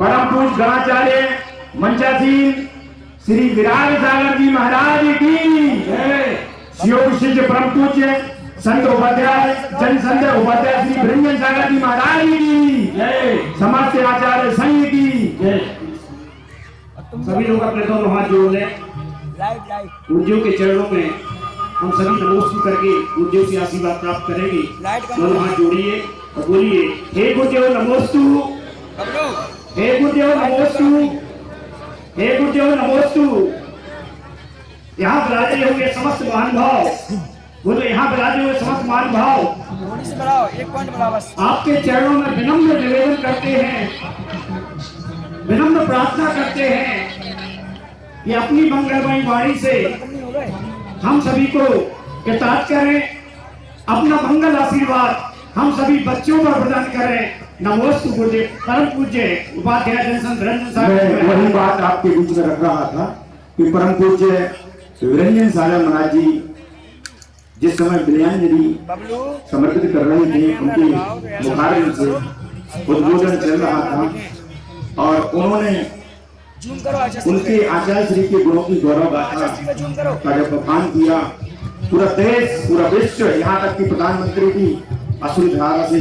परम पूज्य गणाचार्य मंचासीन श्री विराट सागर जी महाराज की योग शिष्य परम पूज्य संत उपाध्याय जन संत उपाध्याय श्री विरंजन सागर जी महाराज की समस्त आचार्य संघ की सभी लोग अपने दोनों हाथ जोड़ लें। पूज्यों के चरणों में हम सभी नमस्कार करके पूज्यों से आशीर्वाद प्राप्त करेंगे। दोनों हाथ जोड़िए और बोलिए, हे गुरुदेव नमोस्तु, हे गुरुदेव नमोस्तु, हे गुरुदेव नमोस्तु। यहाँ विराजे हुए समस्त महानुभाव, बोले यहाँ विराजे हुए समस्त महानुभाव, एक पॉइंट बढ़ाओ बस। आपके चरणों में विनम्र निवेदन करते हैं, विनम्र प्रार्थना करते हैं कि अपनी मंगलमयी वाणी से हम सभी को कृतार्थ करें, अपना मंगल आशीर्वाद हम सभी बच्चों पर प्रदान करें। नमोस्तु गुरुदेव परम पूज्य उपाध्याय जनसंघ विरंजन सागर। वही बात आपके बीच में रख रहा था कि परम पूज्य विरंजन सागर महाराज जी जिस समय विलयांजलि समर्पित कर रहे थे, उनके मुखारविंद से उद्बोधन चल रहा था और उन्होंने उनके आचार्य श्री के गुणों की गौरव गाथा का जब बखान किया, पूरा देश पूरा विश्व यहाँ तक कि प्रधानमंत्री भी अश्रु धारा से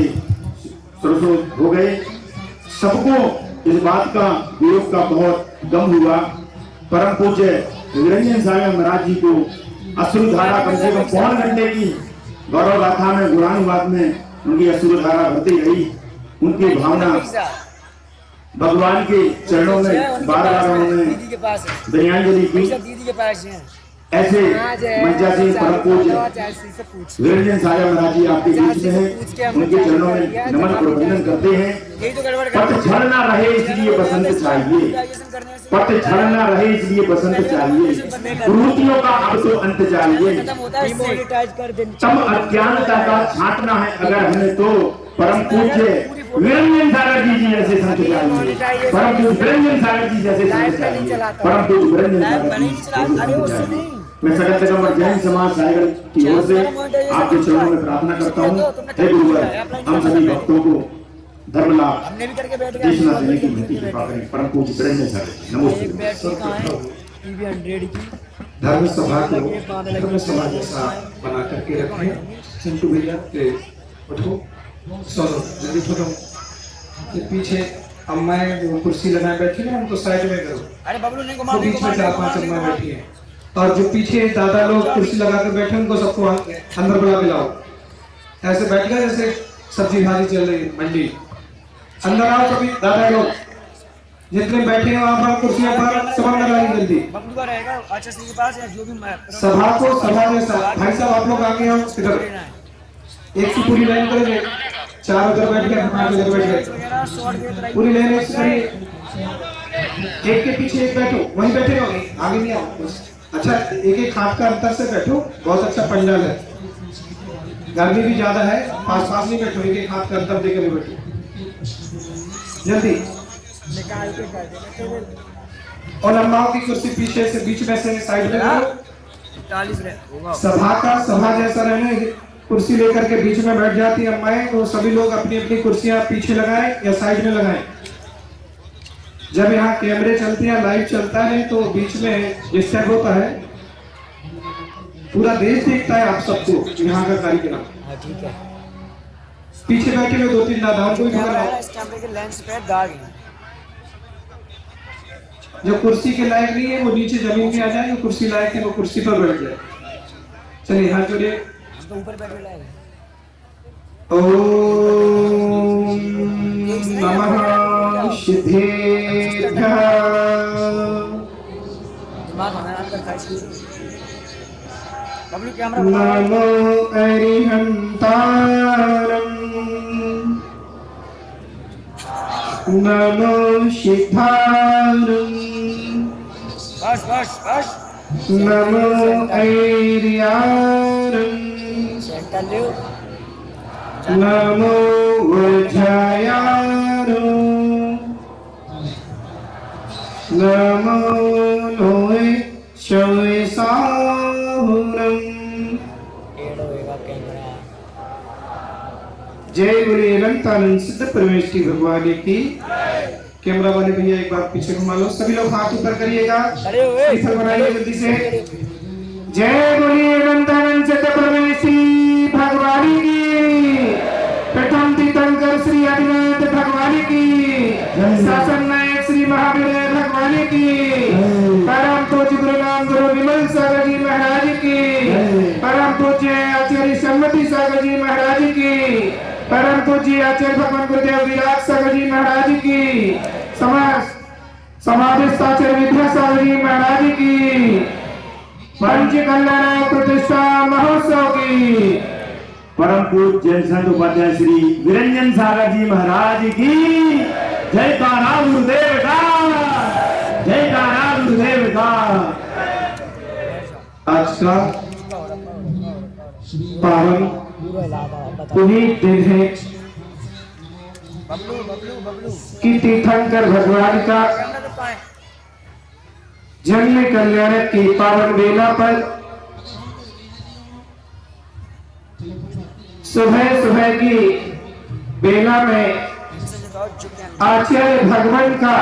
सरसों हो गए। सबको इस बात का वियोग का बहुत गम हुआ। परम पूज्य विरंजन सागर महाराज जी को अश्रु धारा कम से कम पौन घंटे की गौरव गाथा में गुणानुवाद में उनकी अश्रु धारा भरती रही। उनकी भावना भगवान के चरणों में बार बार उन्होंने विरंजलि की। ऐसे मंचासीन परम पूज्य विरंजन सागर महाराज जी आपके बीच में हैं, उनके चरणों में नमन प्रबंधन करते हैं। पतझड़ ना रहे इसलिए बसंत चाहिए, पतझड़ ना रहे इसलिए बसंत चाहिए, कुरीतियों का अब तो अंत चाहिए, तम अज्ञानता का छांटना है अगर हमें तो परम पूज्य विरंजन सागर जी जैसे संत चाहिए, परम पूज्य विरंजन सागर जी जैसे संत चाहिए, परम पूज्य विरंजन सागर जी जैसे चाहिए। मैं सकल जगत जैन समाज सागर की ओर से आपके चरणों में प्रार्थना करता हूँ। हे गुरुवर, हम सभी भक्तों को धर्म लाभ देशना देने की विनती कृपा करें। परम पूज्य विरंजन सागर नमस्ते। धर्म सभा को धर्म सभा जैसा बना करके रखें। चिंटू भैया के उठो, सोनो जल्दी उठो। के पीछे अम्माएं जो कुर्सी लगाए बैठी है उनको साइड में करो। अरे बबलू नहीं घुमा, बीच में 4-5 अम्मा बैठी है और जो पीछे दादा लोग कुर्सी लगा कर बैठे उनको सबको अंदर बुला के लाओ। ऐसे बैठ गया जैसे सब्जी भाजी चल रही मंडी। अंदर आओ सभी दादा लोग, जितने बैठे हैं वहाँ पर कुर्सियों पर सब अंदर आइए जल्दी। बबलू का रहेगा अच्छा के पास या जो भी सभा को सभा जैसा। भाई साहब आप लोग आगे आओ, इधर एक की पूरी लाइन करेंगे। 4 उधर बैठ गए, 5 उधर बैठ गए, पूरी लाइन एक करिए। एक के पीछे एक बैठो, वहीं बैठे रहो, आगे नहीं आओ। अच्छा, एक हाथ का अंतर से बैठो, बहुत अच्छा पंडाल है। गर्मी भी ज्यादा है, पास नहीं बैठो, एक हाथ का अंतर देकर बैठो जल्दी। और अम्माओं की कुर्सी पीछे से बीच में से साइड में करो। सभा का सभा जैसा रहने, कुर्सी लेकर के बीच में बैठ जाती है अम्माएं, तो सभी लोग अपनी अपनी कुर्सियां पीछे लगाएं या साइड में लगाएं। जब यहाँ कैमरे चलते हैं, लाइव चलता है, तो बीच में डिस्टर्ब होता है। पूरा देश देखता है आप सबको यहाँ का कार्यक्रम। ठीक है, पीछे बैठे हुए 2-3 दादाओं को भी कैमरे के लेंस पे दाग है। जो कुर्सी के लायक नहीं है वो नीचे जमीन में आ जाए, जो कुर्सी लायक है वो कुर्सी पर बैठ जाए। चलिए हाथ जोड़िए। ऊपर बैठे लाए ओम नमः सिद्धेभ्यः। नमो अरिहंतारं, नमो सिद्धारं, बस नमो ऐर्यारं, नमो वज्रायारो, नमो लोय शवेसाहुरं। जय गुरु अनंतानंद सिद्ध परमेश्वरी भगवान की। कैमरा वाले भैया एक बार पीछे घुमा लो। सभी लोग हाथ ऊपर करिएगा, खड़े हुए श्रीफल बनाइए जल्दी से। जय बोलिए अनंतानंद चतुर्वेशी भगवान की, प्रथम तीर्थंकर श्री आदिनाथ भगवान की, शासन नायक श्री महावीर भगवान की, परम पूज्य गुरु नाम गुरु विमल सागर जी महाराज की, परम पूज्य आचार्य सम्मति सागर जी महाराज की, परम पूज्य आचार्य भगवान गुरुदेव विराट सागर जी महाराज की, समाधिस्थ आचार्य विद्या सागर जी महाराज की, पंच कल्याण प्रतिष्ठा महोत्सव की, परम पूज्य जैन संत उपाध्याय श्री विरंजन सागर जी महाराज की जय। कारा गुरुदेव का जय, कारा गुरुदेव का। आज का पावन पुनीत दिन है कि तीर्थंकर भगवान का जन्म कल्याण की पावन बेला पर सुबह सुबह की बेला में आचार्य भगवान का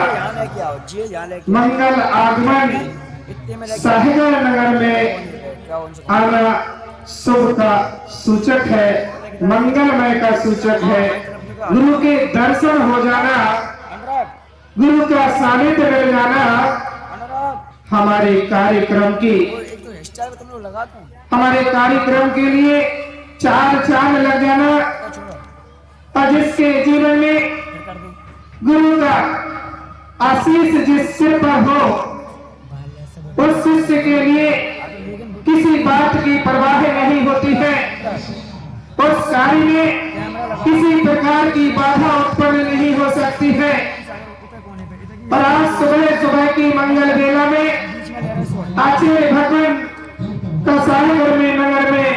मंगल आगमन साहिगर नगर में आना शुभ का सूचक है, मंगलमय का सूचक है। गुरु के दर्शन हो जाना, गुरु का सानिध्य मिल जाना हमारे कार्यक्रम की, हमारे कार्यक्रम के लिए चार चांद लग जाना। और जिसके जीवन में गुरु का आशीष जिस सिर पर हो, उस शिष्य के लिए किसी बात की परवाह नहीं होती है, उस कार्य में किसी प्रकार की बाधा उत्पन्न नहीं हो सकती है। और आज सुबह सुबह की मंगल बेला में आचार्य भगवान का साहिगर में नगर में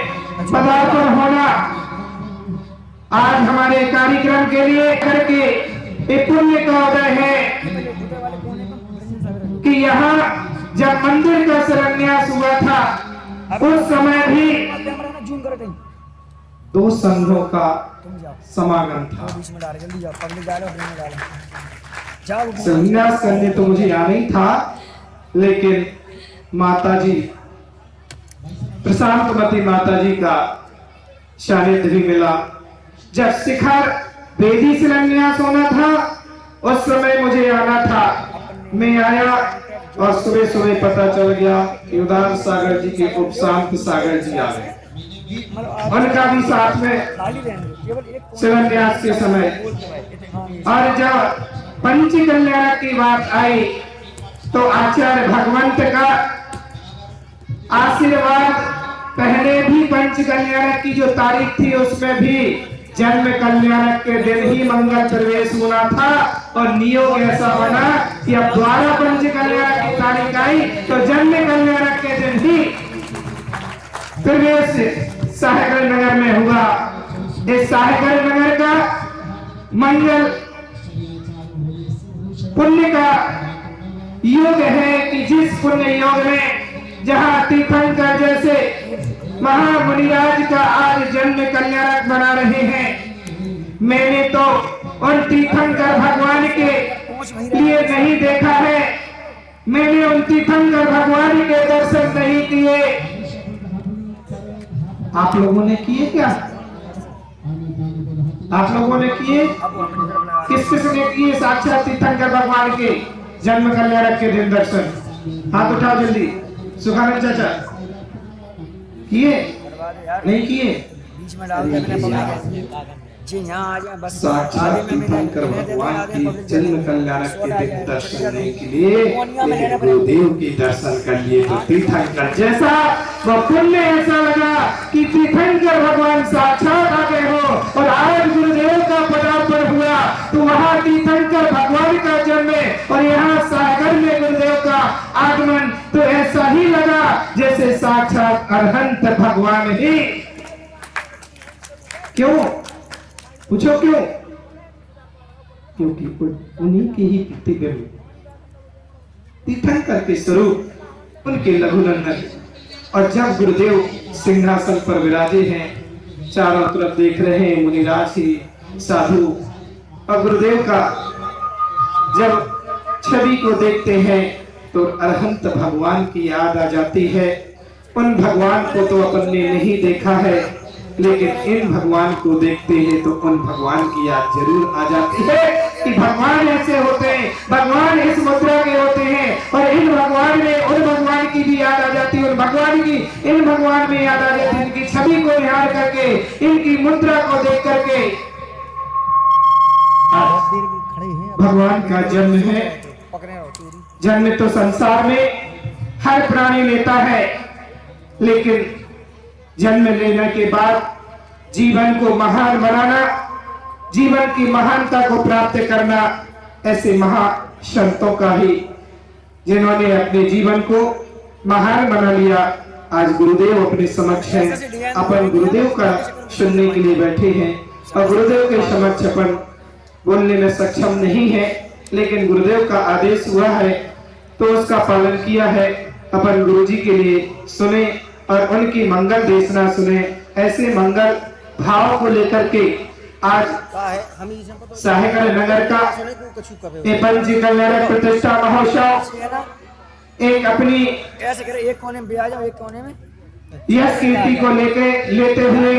पदार्पण होना आज हमारे कार्यक्रम के लिए करके एक पुण्य का उदय है कि यहाँ जब मंदिर का शिलान्यास हुआ था उस समय भी 2 संघों का समागम था। शिलान्यास करने तो मुझे आना ही था, लेकिन माताजी प्रशांतमती माताजी का सानिध्य भी मिला। जब शिखर वेदी शिलान्यास होना था उस समय मुझे आना था, मैं आया और सुबह सुबह पता चल गया कि उदार सागर जी के उप शांत सागर जी आ गए, उनका भी साथ में शिलान्यास के समय। और जब पंच कल्याण की बात आई तो आचार्य भगवंत का आशीर्वाद पहले भी पंच कल्याण की जो तारीख थी उसमें भी जन्म कल्याण के दिन ही मंगल प्रवेश होना था। और नियोग ऐसा बना कि अब द्वारा पंच कल्याण की तारीख आई तो जन्म कल्याण के दिन ही प्रवेश साहिगर नगर में हुआ। इस साहिगर नगर का मंगल पुण्य का योग है कि जिस पुण्य योग में जहाँ तीर्थंकर जैसे महामुनिराज का आज जन्म कल्याणक बना रहे हैं, मैंने तो उन तीर्थंकर भगवान के लिए नहीं देखा है, मैंने उन तीर्थंकर भगवान के दर्शन नहीं किए। आप लोगों ने किए क्या? आप लोगों ने किए? किस किस ने किए साक्षात तीर्थंकर भगवान के जन्म कल्याणक के दिन दर्शन? हाथ उठाओ जल्दी। सुखानंद चाचा किए? नहीं किए? बीच में डाल के जी यहाँ आ जाए बस। साक्षात तीर्थंकर भगवान की जन्म कल्याणक के दिन दर्शन करने के लिए गुरुदेव के दर्शन कर लिए तो तीर्थंकर जैसा वह पुण्य ऐसा लगा कि तीर्थंकर भगवान साक्षात आ गए हो। और आज गुरुदेव का पदार्पण हुआ तो वहाँ तीर्थंकर भगवान का जन्म और यहाँ सागर में गुरुदेव का आगमन, तो ऐसा ही लगा जैसे साक्षात अरहंत भगवान ही। क्यों? पूछो क्यों? क्योंकि उन्हीं की ही प्रतिबिंब तीर्थंकर के स्वरूप उनके लघुनंदन। और जब गुरुदेव सिंहासन पर विराजे हैं, चारों तरफ देख रहे हैं मुनिराज ही साधु, और गुरुदेव का जब छवि को देखते हैं तो अरहंत भगवान की याद आ जाती है। उन भगवान को तो अपन ने नहीं देखा है, लेकिन इन भगवान को देखते हैं तो उन भगवान की याद जरूर आ जाती है कि भगवान ऐसे होते हैं, भगवान इस मुद्रा के होते हैं। और इन भगवान में उन भगवान की भी याद आ जाती है, उन भगवान की इन भगवान में याद आ जाती है। इनकी छवि को निहार करके, इनकी मुद्रा को देख करके भगवान का जन्म है। जन्म तो संसार में हर प्राणी लेता है, लेकिन जन्म लेने के बाद जीवन को महान बनाना, जीवन की महानता को प्राप्त करना ऐसे महासंतों का ही, जिन्होंने अपने जीवन को महान बना लिया। आज गुरुदेव अपने समक्ष हैं, अपन गुरुदेव का सुनने के लिए बैठे हैं और गुरुदेव के समक्ष अपन बोलने में सक्षम नहीं है, लेकिन गुरुदेव का आदेश हुआ है तो उसका पालन किया है। अपन गुरुजी के लिए सुने और उनकी मंगल देशना सुने। ऐसे मंगल भाव को लेकर के आज साहेगढ़ नगर का पंच कल्याणक प्रतिष्ठा महोत्सव एक अपनी ऐसे करे, एक कोने में आ जाओ, एक कोने में यश कीर्ति को लेते हुए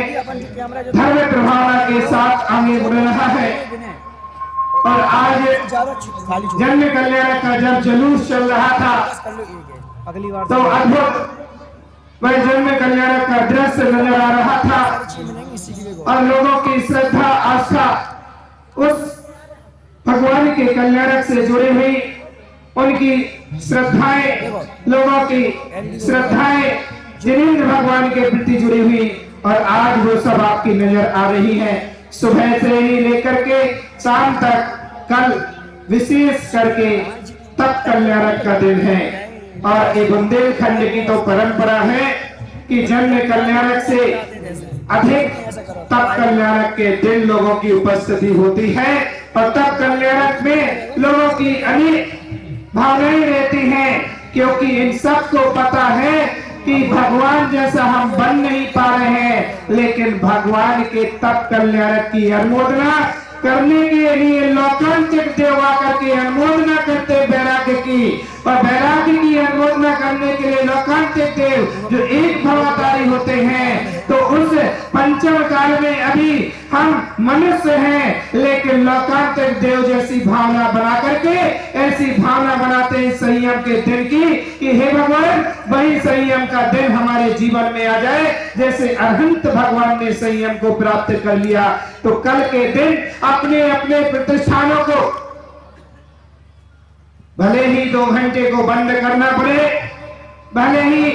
धर्म प्रभावना के साथ आगे बढ़ रहा है। और आज जन्म कल्याण का जब जुलूस चल रहा था अगली बार तो अद्भुत वह जन्म कल्याण का दृश्य नजर आ रहा था और लोगों की श्रद्धा आस्था उस भगवान के कल्याणक से जुड़ी हुई, उनकी श्रद्धाएं, लोगों की श्रद्धाएं जिनेंद्र भगवान के प्रति जुड़ी हुई और आज वो सब आपकी नजर आ रही है। सुबह से ही लेकर के शाम तक कल विशेष करके तप कल्याणक का दिन है और ये बुंदेलखंड की तो परंपरा है कि जन्म कल्याणक से अधिक तप कल्याणक के दिन लोगों की उपस्थिति होती है और तप कल्याणक में लोगों की अनेक भावनाएं रहती हैं, क्योंकि इन सबको पता है कि भगवान जैसा हम बन नहीं पा रहे हैं, लेकिन भगवान के तप कल्याणक की अनुमोदना करने के लिए लोकांतिक देव आकर के अनुमोदना करते वैराग्य की, और वैराग्य की अनुमोदना करने के लिए लोकांतिक देव जो एक भवाधारी होते हैं। तो उस पंचम काल में अभी हम मनुष्य हैं, लेकिन लोकांतिक देव जैसी भावना बना करके ऐसी भावना बनाते हैं संयम के दिन की कि हे भगवान वही संयम का दिन हमारे जीवन में आ जाए। जैसे अरहंत भगवान ने संयम को प्राप्त कर लिया, तो कल के दिन अपने अपने प्रतिष्ठानों को भले ही 2 घंटे को बंद करना पड़े, भले ही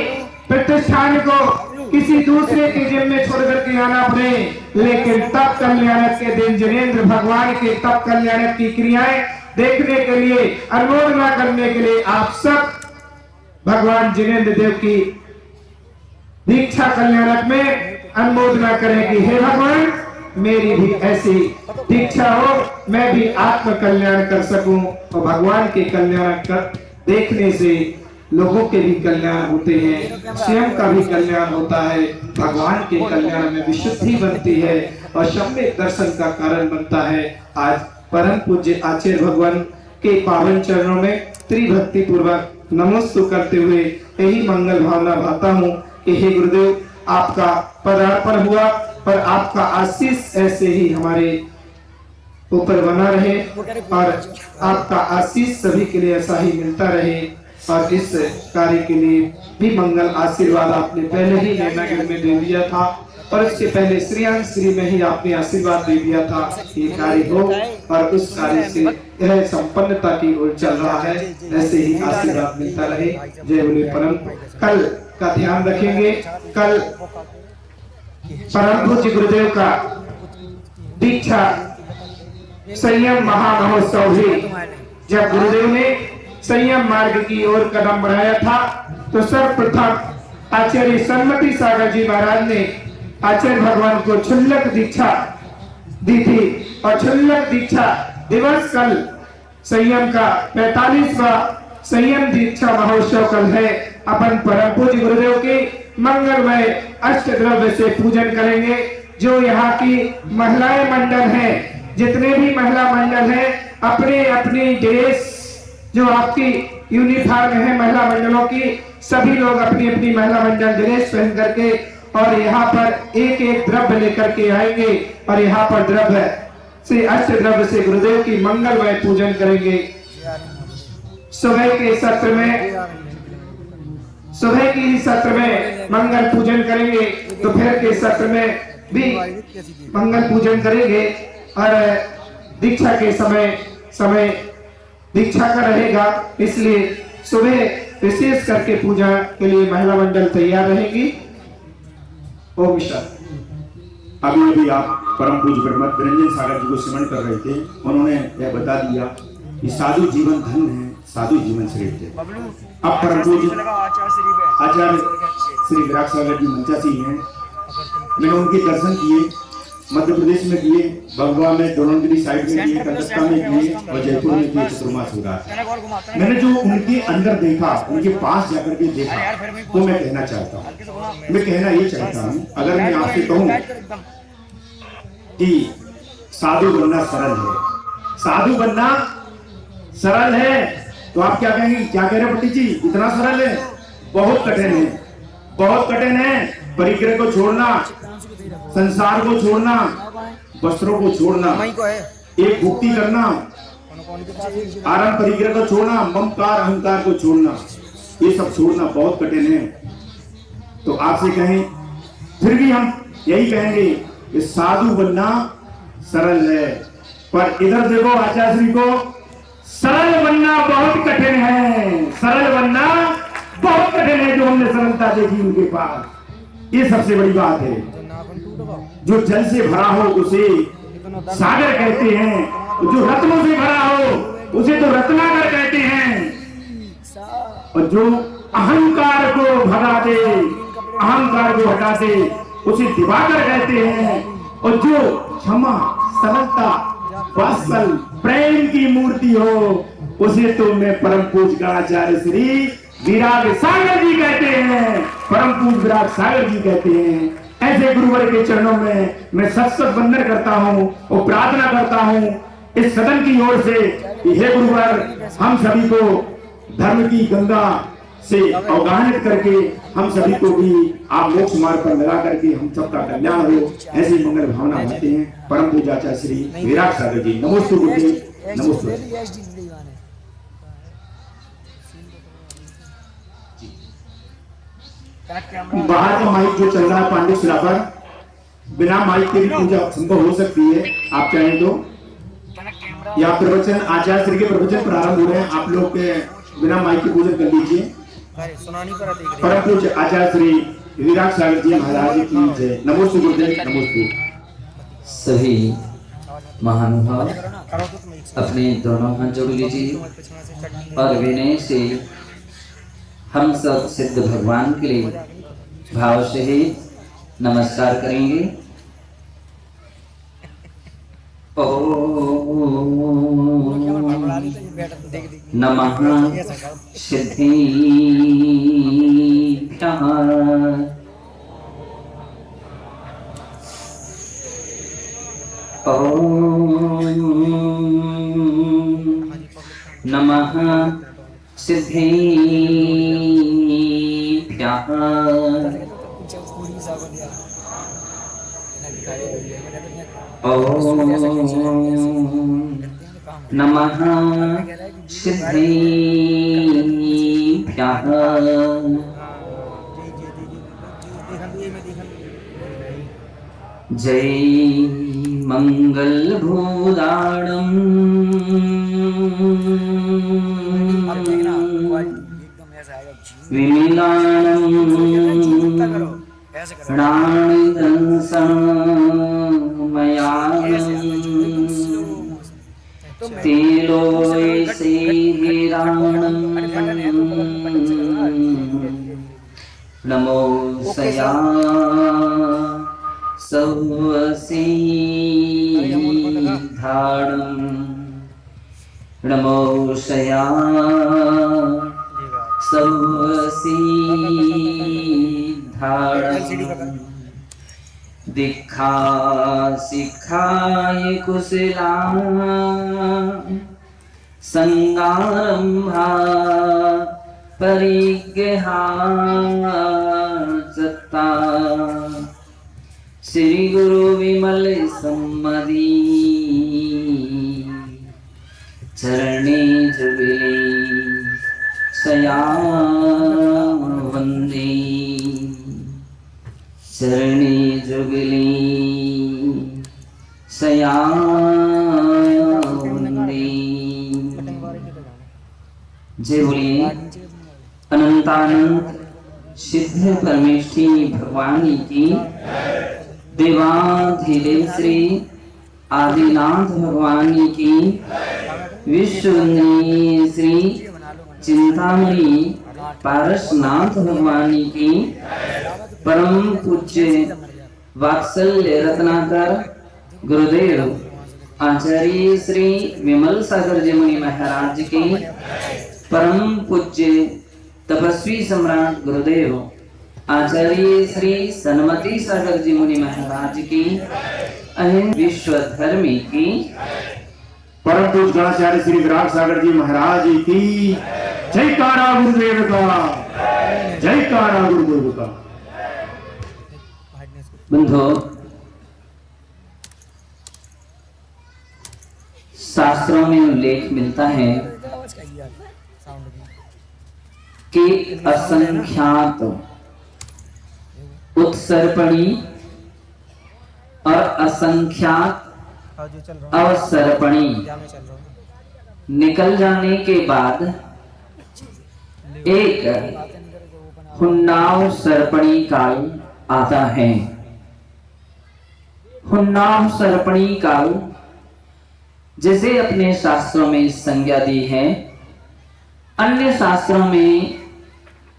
प्रतिष्ठान को किसी दूसरे के जिम्मे छोड़ करके आना पड़े, लेकिन तप कल्याणक के दिन जिनेंद्र भगवान के तप कल्याणक की क्रियाएं देखने के लिए, अनुमोदना करने के लिए आप सब भगवान जिनेंद्र देव की दीक्षा कल्याणक में अनुमोदना करें कि हे भगवान मेरी भी ऐसी दीक्षा हो, मैं भी आत्म कल्याण कर सकूं। और भगवान के कल्याण कर देखने से लोगों के भी कल्याण होते हैं, स्वयं का भी कल्याण होता है, भगवान के कल्याण में विशुद्धि बनती है और सम्यक दर्शन का कारण बनता है। आज परम पूज्य आचार्य भगवान के पावन चरणों में त्रिभक्ति पूर्वक नमस्ते करते हुए यही मंगल भावना भाता हूँ कि हे गुरुदेव आपका पदार्पण हुआ और आपका आशीष ऐसे ही हमारे ऊपर बना रहे और आपका आशीष सभी के लिए ऐसा ही मिलता रहे। और इस कार्य के लिए भी मंगल आशीर्वाद आपने पहले ही नैनागढ़ में दे दिया था और इसके पहले श्री में ही आपने आशीर्वाद दे दिया था ये कार्य हो, और उस कार्य से यह संपन्नता की ओर चल रहा है, ऐसे ही आशीर्वाद मिलता रहे। जय बोले परम। कल का ध्यान रखेंगे, कल परम पूज्य गुरुदेव का दीक्षा संयम महामहोत्सव भी, जब गुरुदेव ने संयम मार्ग की ओर कदम बढ़ाया था तो सर्वप्रथम आचार्य सन्मति सागर जी महाराज ने आचार्य भगवान को क्षुल्लक दीक्षा दी थी और क्षुल्लक दीक्षा दिवस कल संयम का 45वां संयम दीक्षा महोत्सव कल है। अपन परम पूज्य गुरुदेव के मंगलमय अष्ट द्रव्य से पूजन करेंगे। जो यहाँ की महिलाएं मंडल हैं, जितने भी महिला मंडल हैं, अपने अपने ड्रेस जो आपकी यूनिफॉर्म है महिला मंडलों की, सभी लोग अपनी अपनी महिला मंडल ड्रेस पहन करके और यहाँ पर एक एक द्रव्य लेकर के आएंगे और यहाँ पर द्रव्य से अष्ट द्रव्य से गुरुदेव की मंगलमय पूजन करेंगे। सुबह के सत्र में, सुबह की सत्र में मंगल पूजन करेंगे, दोपहर के सत्र में भी मंगल पूजन करेंगे और दीक्षा के समय दीक्षा का रहेगा, इसलिए सुबह विशेष करके पूजा के लिए महिला मंडल तैयार रहेगी। ओम शांति। अभी आप परम पूज्य ब्रह्मत निरंजन सागर जी को स्मरण कर रहे थे, उन्होंने यह बता दिया कि साधु जीवन धन है, साधु जीवन श्रेष्ठ है। अब परम पूज्य आचार्य श्री विराट सागर जी मंचासी हैं, मैंने उनके दर्शन किए, मध्य प्रदेश में किए, भगवा में, दोनोंगिरी साइड में किए, कलकत्ता में किए और जयपुर में किए, चतुर्मा शिवरात्रि। मैंने जो उनके अंदर देखा, उनके पास जाकर के देखा, तो मैं कहना चाहता हूँ, मैं कहना ये चाहता हूँ, अगर मैं आपसे कहूँ कि साधु बनना सरल है, साधु बनना सरल है, तो आप क्या कहेंगे? क्या कह रहे पट्टी जी, इतना सरल है? बहुत कठिन है, बहुत कठिन है। परिग्रह को छोड़ना, संसार को छोड़ना, वस्त्रों को छोड़ना, एक भक्ति करना, आरंभ परिग्रह को छोड़ना, ममकार अहंकार को छोड़ना, ये सब छोड़ना बहुत कठिन है। तो आपसे कहें, फिर भी हम यही कहेंगे कि साधु बनना सरल है, पर इधर देखो आचार्य श्री को, सरल बनना बहुत कठिन है, सरल बनना बहुत कठिन है। जो हमने सरलता देखी उनके पास, ये सबसे बड़ी बात है। जो जल से भरा हो उसे सागर कहते हैं, जो रत्नों से भरा हो उसे तो रत्नाकर कहते हैं, और जो अहंकार को भगा दे, अहंकार को हटा दे, उसे दिवाकर कहते हैं, और जो क्षमा, सरलता, वात्सल, प्रेम की मूर्ति हो उसे तो मैं परम पूज्य गणाचार्य श्री विराट सागर जी कहते हैं, परम पूज्य विराट सागर जी कहते हैं। ऐसे गुरुवर के चरणों में मैं सत वंदन करता हूँ और प्रार्थना करता हूँ इस सदन की ओर से कि हे गुरुवर, हम सभी को धर्म की गंगा से अवगाहित करके हम सभी को भी आप मोक्ष मार्ग पर लगा करके हम सबका कल्याण हो, ऐसी मंगल भावना होते हैं। परम पूज्य आचार्य श्री विराट सागर जी। नमोस्तु गुरुदेव, नमोस्तु। बाहर का माइक जो चल रहा है पांडे सिरापर, बिना माइक के भी पूजा संभव हो सकती है, आप चाहें तो। या प्रवचन आचार्य श्री के प्रवचन प्रारंभ हो रहे हैं, आप लोग के बिना माइक के पूजन कर लीजिए। परम पूज्य आचार्य श्री विराट सागर जी महाराज की जय। नमोस्तु गुरुदेव, नमोस्तु। सभी महानुभाव अपने दोनों हाथ जोड़ लीजिए और विनय से हम सब सिद्ध भगवान के लिए भाव से ही नमस्कार करेंगे। नमः सिद्धिभ्यः नमः सिद्धिभ्यः नमः सिद्धिभ्यः जय मंगल भूदाणं विमिलाणं नमो सया सवसीधारणं नमो सया सवसीधारणं दीक्षा सिखाय कुशला संगारंभा परिग्रहाचता श्री गुरु विमल सम्मति चरणे जुगले सया वंदे चरणे जुगले सया वंदे। जय बोलिए अनंतानंद सिद्ध परमेष्ठी भगवान की, देवाधिदेव श्री आदिनाथ भगवान की, विश्ववंदनीय श्री चिंतामणि पारसनाथ भगवान की, परम पूज्य वात्सल्य रत्नाकर गुरुदेव आचार्य श्री विमल सागर जी मुनि महाराज की, परम पूज्य तपस्वी सम्राट गुरुदेव आचार्य श्री सन्मति सागर जी मुनि महाराज की, अहिं विश्व धर्मी की, परम पूज्य गणाचार्य श्री विराट सागर जी महाराज की जयकारा गुरुदेव का, जयकारा गुरुदेव का। बंधो, शास्त्रों में उल्लेख मिलता है कि असंख्यात उत्सर्पणी और असंख्यात अवसर्पणी निकल जाने के बाद एक हुन्नाव सर्पणी काल आता है। हुन्नाव सर्पणी काल जैसे अपने शास्त्रों में संज्ञा दी है, अन्य शास्त्रों में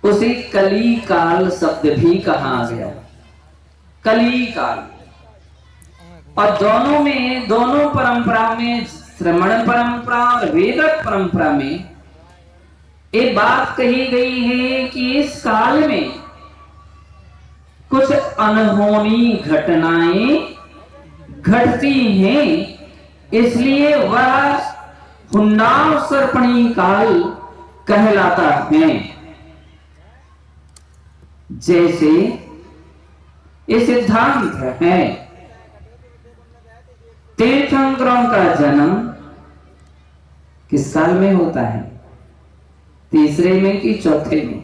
उसे कली काल शब्द भी कहा गया। कली काल, और दोनों में, दोनों परंपरा में, श्रमण परंपरा और वेदक परंपरा में एक बात कही गई है कि इस काल में कुछ अनहोनी घटनाएं घटती हैं, इसलिए वह हुन्नाव सर्पणी काल कहलाता है। जैसे ये सिद्धांत है, तीर्थंकरों का जन्म किस काल में होता है? तीसरे में कि चौथे में?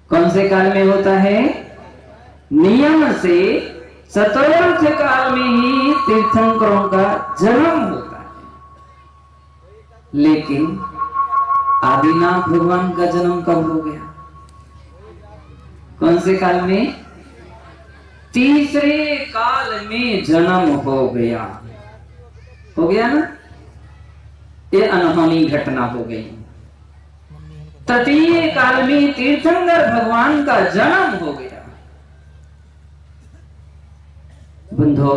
कौन से काल में होता है? नियम से चतुर्थ काल में ही तीर्थंकरों का जन्म होता है। लेकिन आदिनाथ भगवान का जन्म कब हो गया? कौन से काल में? तीसरे काल में जन्म हो गया। हो गया ना? ये अनहोनी घटना हो गई। तृतीय काल में तीर्थंकर भगवान का जन्म हो गया। बंधो,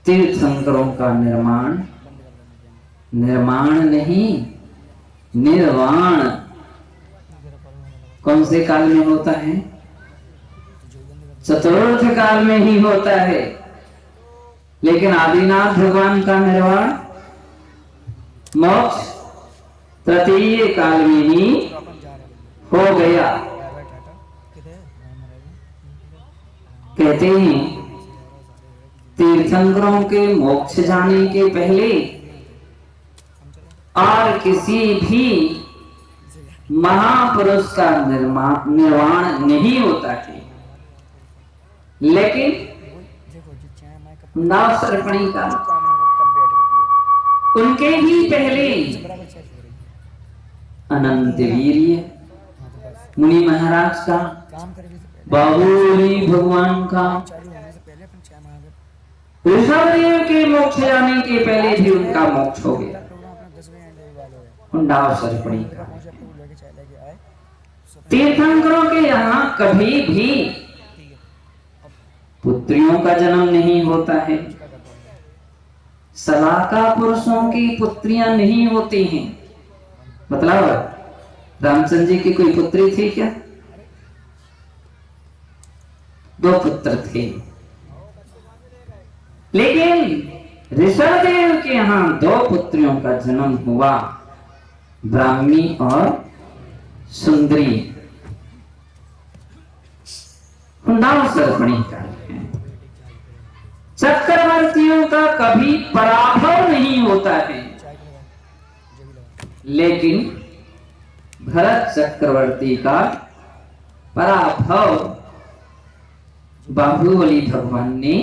तीर्थंकरों का निर्माण नहीं, निर्वाण कौन से काल में होता है? चतुर्थ काल में ही होता है। लेकिन आदिनाथ भगवान का निर्वाण, मोक्ष तृतीय काल में ही हो गया। कहते हैं तीर्थंकरों के मोक्ष जाने के पहले और किसी भी महापुरुष का निर्वाण नहीं होता है। लेकिन नाव सर्पणी का उनके भी पहले अनंत वीर्य मुनि महाराज का, बाबूरी भगवान का, ऋषभदेव के मोक्ष जाने के पहले भी उनका मोक्ष हो गया। नाव सर्पणी का तीर्थंकरों के यहाँ कभी भी पुत्रियों का जन्म नहीं होता है। सलाका पुरुषों की पुत्रियां नहीं होती हैं। मतलब रामचंद्र जी की कोई पुत्री थी क्या? 2 पुत्र थे। लेकिन ऋषभदेव के यहाँ 2 पुत्रियों का जन्म हुआ, ब्राह्मी और सुंदरी। हुंडाओ सर्पणी का है। चक्रवर्तियों का कभी पराभव नहीं होता है, लेकिन भरत चक्रवर्ती का पराभव बाहुबली भगवान ने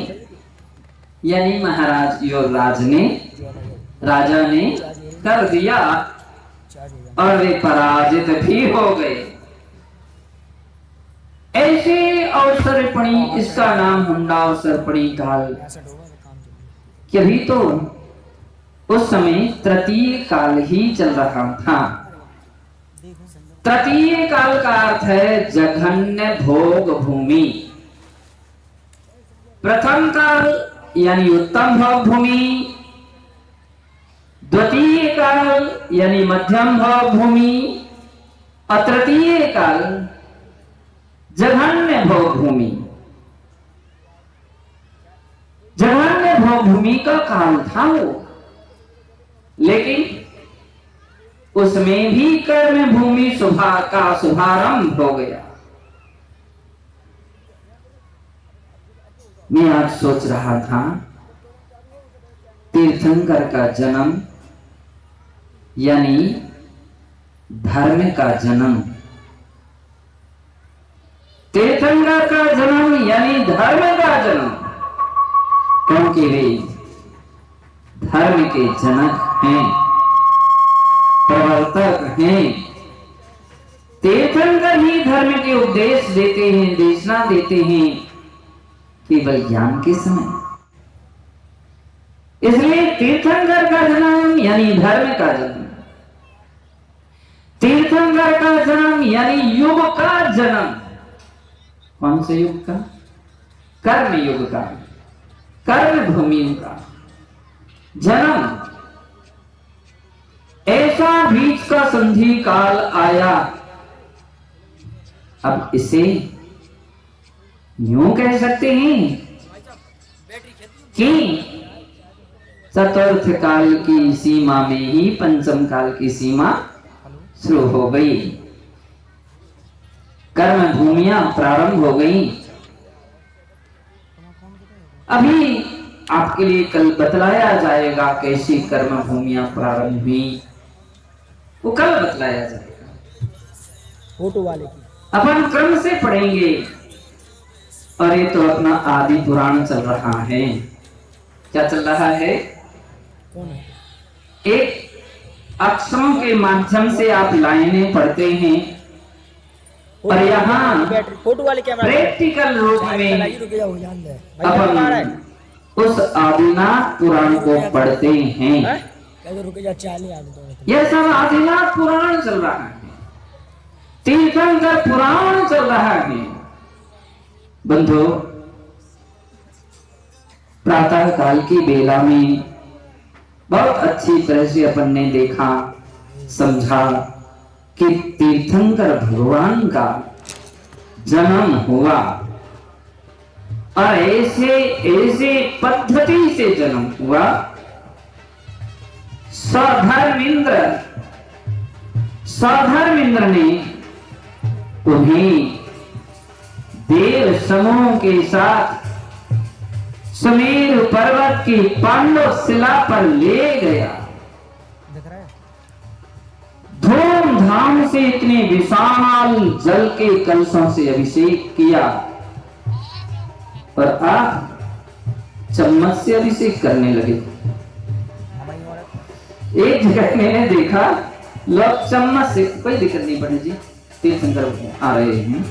यानी महाराज युवराज ने, राजा ने कर दिया और वे पराजित भी हो गए। ऐसे अवसर्पणी, इसका नाम हुंडा अवसर्पणी काल। कभी तो उस समय तृतीय काल ही चल रहा था। तृतीय काल का अर्थ है जघन्य भोग भूमि। प्रथम काल यानी उत्तम भोग भूमि, द्वितीय काल यानी मध्यम भोग भूमि और तृतीय काल जघन्य भोग भूमि। जघन्य भोग भूमि का काल था वो, लेकिन उसमें भी कर्म भूमि का शुभारंभ हो गया। मैं आज सोच रहा था तीर्थंकर का जन्म यानी धर्म का जन्म, तीर्थंकर का जन्म यानी धर्म का जन्म, क्योंकि वे धर्म के जनक हैं, प्रवर्तक हैं। तीर्थंकर ही धर्म के उपदेश देते हैं, देशना देते हैं केवल ज्ञान के समय। इसलिए तीर्थंकर का जन्म यानी धर्म का जन्म, तीर्थंकर का जन्म यानी युग का जन्म। कौन से युग का? कर्म युग का, कर्म भूमि का जन्म। ऐसा बीच का संधि काल आया। अब इसे यूं कह सकते हैं कि चतुर्थ काल की सीमा में ही पंचम काल की सीमा शुरू हो गई, कर्म भूमियां प्रारंभ हो गई। अभी आपके लिए कल बतलाया जाएगा कैसी कर्म भूमियां प्रारंभ हुई, वो कल बतलाया जाएगा। फोटो वाले की अपन क्रम से पढ़ेंगे। और ये तो अपना आदि पुराण चल रहा है। क्या चल रहा है? कौन है? एक अक्षरों के माध्यम से आप लाइनें पढ़ते हैं और यहाँ फोटो वाले कैमरा प्रैक्टिकल रूप में अपन उस आदिनाथ पुराण को पढ़ते हैं। यह सब आदिनाथ पुराण चल रहा है, तीर्थंकर पुराण चल रहा है। बंधु, प्रातः काल की बेला में बहुत अच्छी तरह से अपन ने देखा, समझा कि तीर्थंकर भगवान का जन्म हुआ और ऐसे ऐसे पद्धति से जन्म हुआ। सधर्मेंद्र ने उन्हें देव समूह के साथ सुमेरु पर्वत की पांडव शिला पर ले गया। धूमधाम से इतने विशाल जल के कलशों से अभिषेक किया और आप चम्मच से अभिषेक करने लगे। एक जगह मैंने देखा लोग चम्मच से, कोई दिक्कत नहीं पड़े जी, तीर्थंकर आ रहे हैं,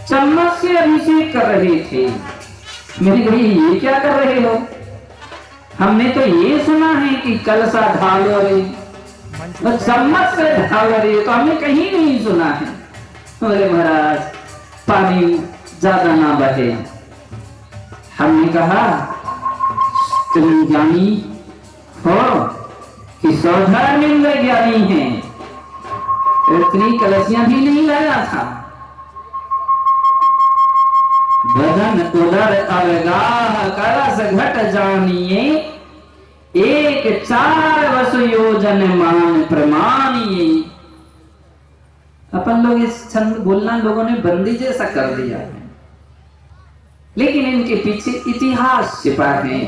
चम्मच से अभिषेक कर रहे थे। मेरी भाई ये क्या कर रहे हो? हमने तो ये सुना है कि कलशा ढालो रे, चम्मच से ढालो रे, तो हमने कहीं नहीं सुना है। बोले महाराज पानी ज्यादा ना बहे। हमने कहा तुम ज्ञानी हो कि सौधर्मेंद्र ज्ञानी है, इतनी कलशियां भी नहीं लाया था। बदन उदर अवगाह कलश घट जानिए, एक 4 वसु योजन मान प्रमाणिए। अपन लोग इस छंद बोलना लोगों ने बंदी जैसा कर दिया है, लेकिन इनके पीछे इतिहास छिपा है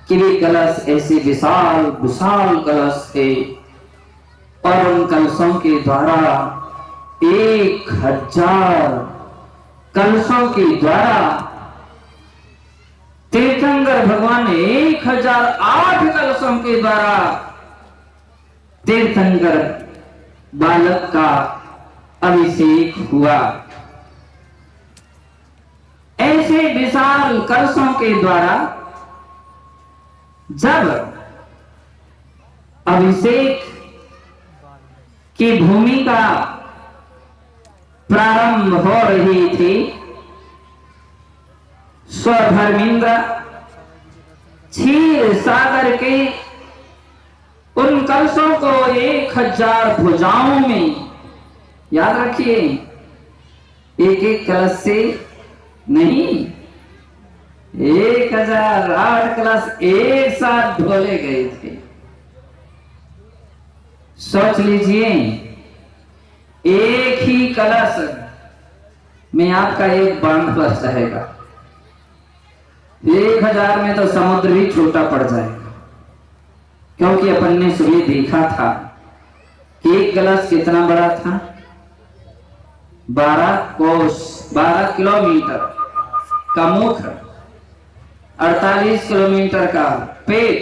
कि वे कलश ऐसे विशाल विशाल कलश थे और उन कलशों के द्वारा 1000 कलशों के द्वारा तीर्थंकर भगवान 1008 कलशों के द्वारा तीर्थंकर बालक का अभिषेक हुआ। ऐसे विशाल कलशों के द्वारा जब अभिषेक की भूमिका प्रारंभ हो रही थी, स्वधर्मेंद्र क्षीर सागर के उन कलशों को 1000 भुजाओं में, याद रखिए, एक एक कलश से नहीं, 1008 कलश एक साथ ढोले गए थे। सोच लीजिए, एक ही कलश में आपका एक बांध बच जाएगा। 1000 में तो समुद्र भी छोटा पड़ जाएगा, क्योंकि अपन ने सुबह देखा था कि एक कलश कितना बड़ा था, 12 कोस, 12 किलोमीटर का मुख, 48 किलोमीटर का पेट,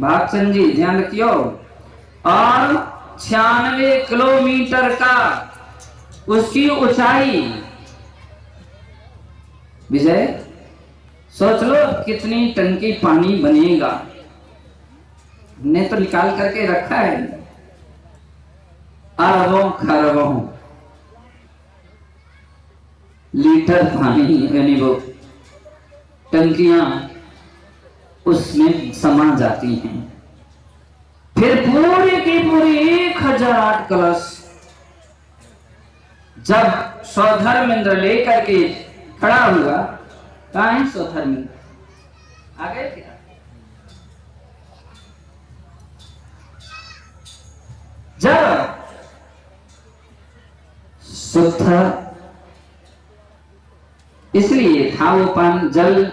भागचंद जी ध्यान रखियो, और 96 किलोमीटर का उसकी ऊंचाई। विजय सोच लो कितनी टंकी पानी बनेगा, ने तो निकाल करके रखा है, अरबों खरबों लीटर पानी, यानी वो टंकियां उसमें समा जाती हैं। फिर पूरी की पूरी 1008 कलश जब स्वधर्मेंद्र लेकर के खड़ा हुआ, कहाँ है स्वधर्मेंद्र? आ गए क्या? जब शुद्ध इसलिए था वो पान जल,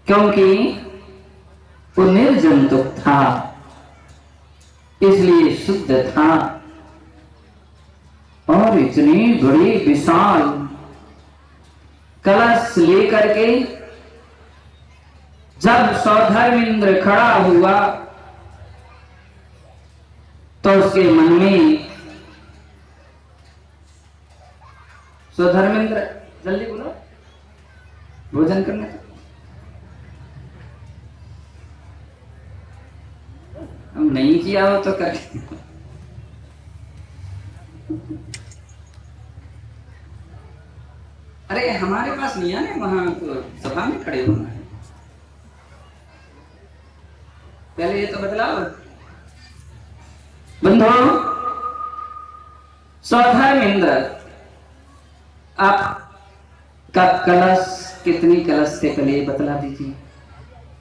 क्योंकि वो निर्जंतुक था, इसलिए शुद्ध था। और इतनी बड़ी विशाल कलश लेकर के जब स्वधर्मेंद्र खड़ा हुआ तो उसके मन में, स्वधर्मेंद्र जल्दी बोलो, भोजन करने का हम नहीं किया हो तो कर। अरे हमारे पास नहीं आने, वहां तो सभा में खड़े होना है, पहले ये तो बदलाव। बंधुओं, स्वधर्मेंद्र आप का कलश कितनी कलश से, पहले ये बतला दीजिए,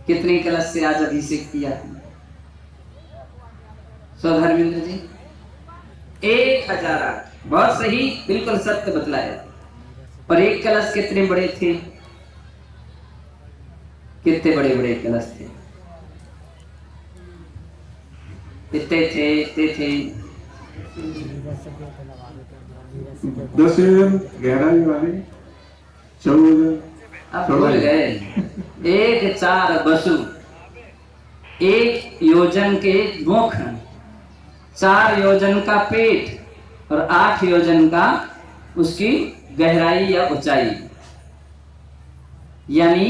कितनी कलश से आज अभिषेक किया है स्वधर्मेंद्र जी? 1008। बहुत सही, बिल्कुल सत्य बतलाया। और एक कलश कितने बड़े थे? कितने बड़े बड़े कलश थे? इतने थे 10 गहराई वाले 14। अब भूल गए। 1-4 वसु, 1 योजन के मुख, 4 योजन का पेट और 8 योजन का उसकी गहराई या ऊंचाई, यानी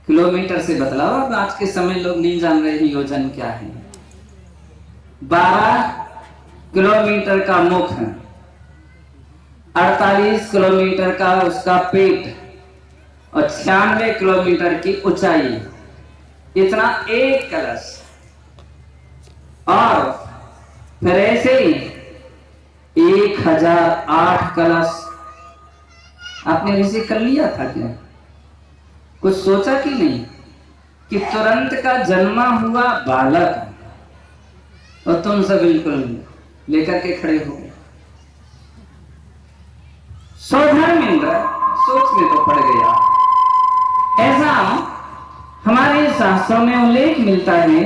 किलोमीटर से बतलाओ। अब आज के समय लोग नहीं जान रहे हैं योजन क्या है। 12 किलोमीटर का मुख, 48 किलोमीटर का उसका पेट और 96 किलोमीटर की ऊंचाई, इतना एक कलश। और फिर ऐसे ही 1008 कलश। आपने रिसीव कर लिया था क्या? कुछ सोचा कि नहीं कि तुरंत का जन्मा हुआ बालक और तुम सब बिल्कुल लेकर के खड़े हो गए। धर्मेंद्र सोच में तो पड़ गया। ऐसा हमारे शास्त्रों में उल्लेख मिलता है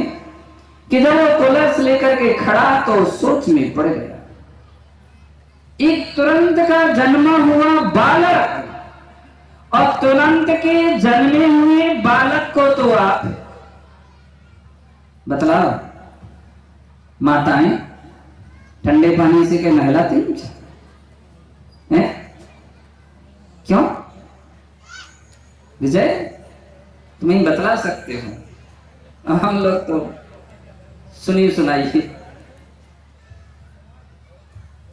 कि जब वो कलश लेकर के खड़ा तो सोच में पड़ गया। एक तुरंत का जन्मा हुआ बालक और तुरंत के जन्मे हुए बालक को तो आप बतलाओ, माताएं ठंडे पानी से क्या नहलाती हैं? क्यों विजय, तुम्हें बतला सकते हो, हम लोग तो सुनी सुनाई।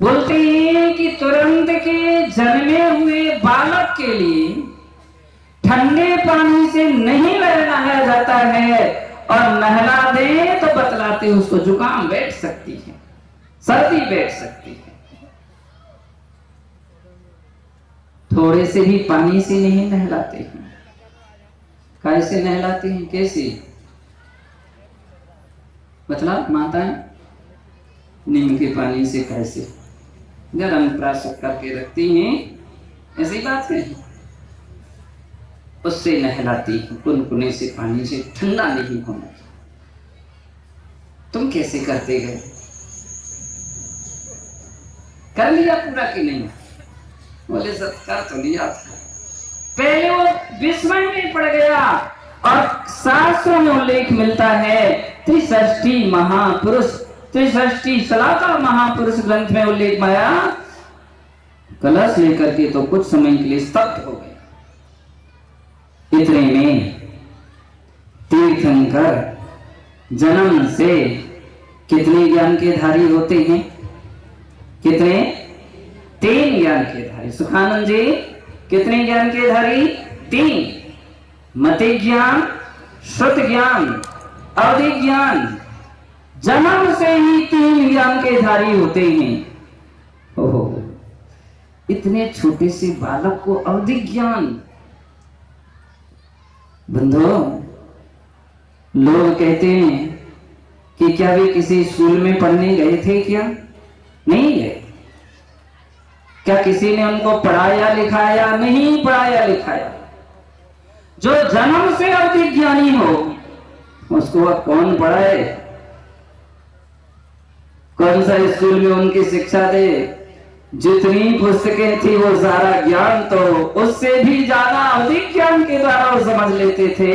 बोलते हैं कि तुरंत के जन्मे हुए बालक के लिए ठंडे पानी से नहीं नहलाया जाता है, और नहला दे तो बतलाते उसको जुकाम बैठ सकती है, सर्दी बैठ सकती है। थोड़े से भी पानी से नहीं नहलाते हैं। कैसे नहलाते हैं? कैसे बतला माताएं? नीम के पानी से कैसे गरम प्राशक करके रखती हैं, ऐसी बात है, उससे नहलाती हैं। कुनकुने से पानी से, ठंडा नहीं होना। तुम कैसे करते गए? कर लिया पूरा कि नहीं? बोले सत्कार तो लिया था। पहले वो विस्मय में पड़ गया, और शास्त्रों में उल्लेख मिलता है, त्रिषष्ठी महापुरुष, त्रिषष्ठी सलाका महापुरुष ग्रंथ में उल्लेख आया, कलश लेकर के तो कुछ समय के लिए स्तब्ध हो गए। इतने में तीर्थंकर जन्म से कितने ज्ञान के धारी होते हैं? कितने? 3 ज्ञान के धारी। सुखानंद जी कितने ज्ञान के धारी? 3। मति ज्ञान, श्रुत ज्ञान, अवधि ज्ञान। जन्म से ही 3 ज्ञान के धारी होते हैं। ओहो, इतने छोटे से बालक को अवधि ज्ञान। बंधु, लोग कहते हैं कि क्या वे किसी स्कूल में पढ़ने गए थे? क्या नहीं गए? क्या किसी ने उनको पढ़ाया लिखाया? नहीं पढ़ाया लिखाया। जो जन्म से अवधि ज्ञानी हो उसको अब कौन पढ़ाए? कौन सा स्कूल में उनकी शिक्षा दे? जितनी पुस्तकें थी वो सारा ज्ञान तो उससे भी ज्यादा अधिक ज्ञान के द्वारा वो समझ लेते थे,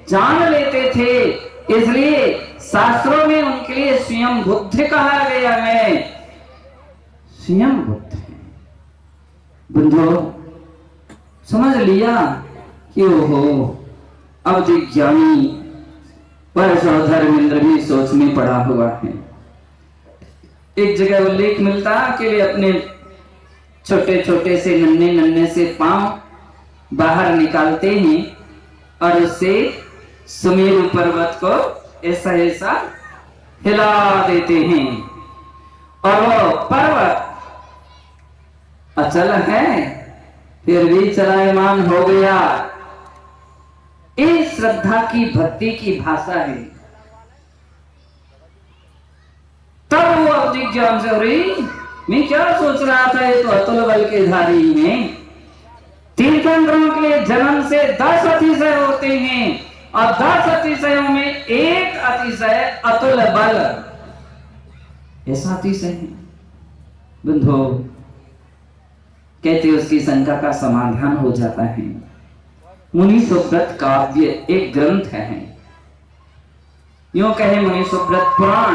जान लेते थे। इसलिए शास्त्रों में उनके लिए स्वयं बुद्ध कहा गया है। स्वयं बुद्ध। बंधु, समझ लिया कि ओहो, अवधि ज्ञानी पर धर्मेंद्र भी सोच में पड़ा हुआ है। एक जगह उल्लेख मिलता कि वे अपने छोटे छोटे से नन्हे नन्हे से पांव बाहर निकालते हैं और उससे सुमेरु पर्वत को ऐसा ऐसा हिला देते हैं, और वो पर्वत अचल है फिर भी चलायमान हो गया। इस श्रद्धा की, भक्ति की भाषा है। तब वो अवधि ज्ञान से, अरे मैं क्या सोच रहा था, ये तो अतुल बल के धारी हैं। तीर्थंकरों के लिए जन्म से 10 अतिशय होते हैं, और 10 अतिशयों में एक अतिशय अतुल बल, ऐसा अतिशय है। बंधु, कहते उसकी शंका का समाधान हो जाता है। मुनि सुब्रत काव्य एक ग्रंथ है, यूं कहे मुनि सुब्रत पुराण।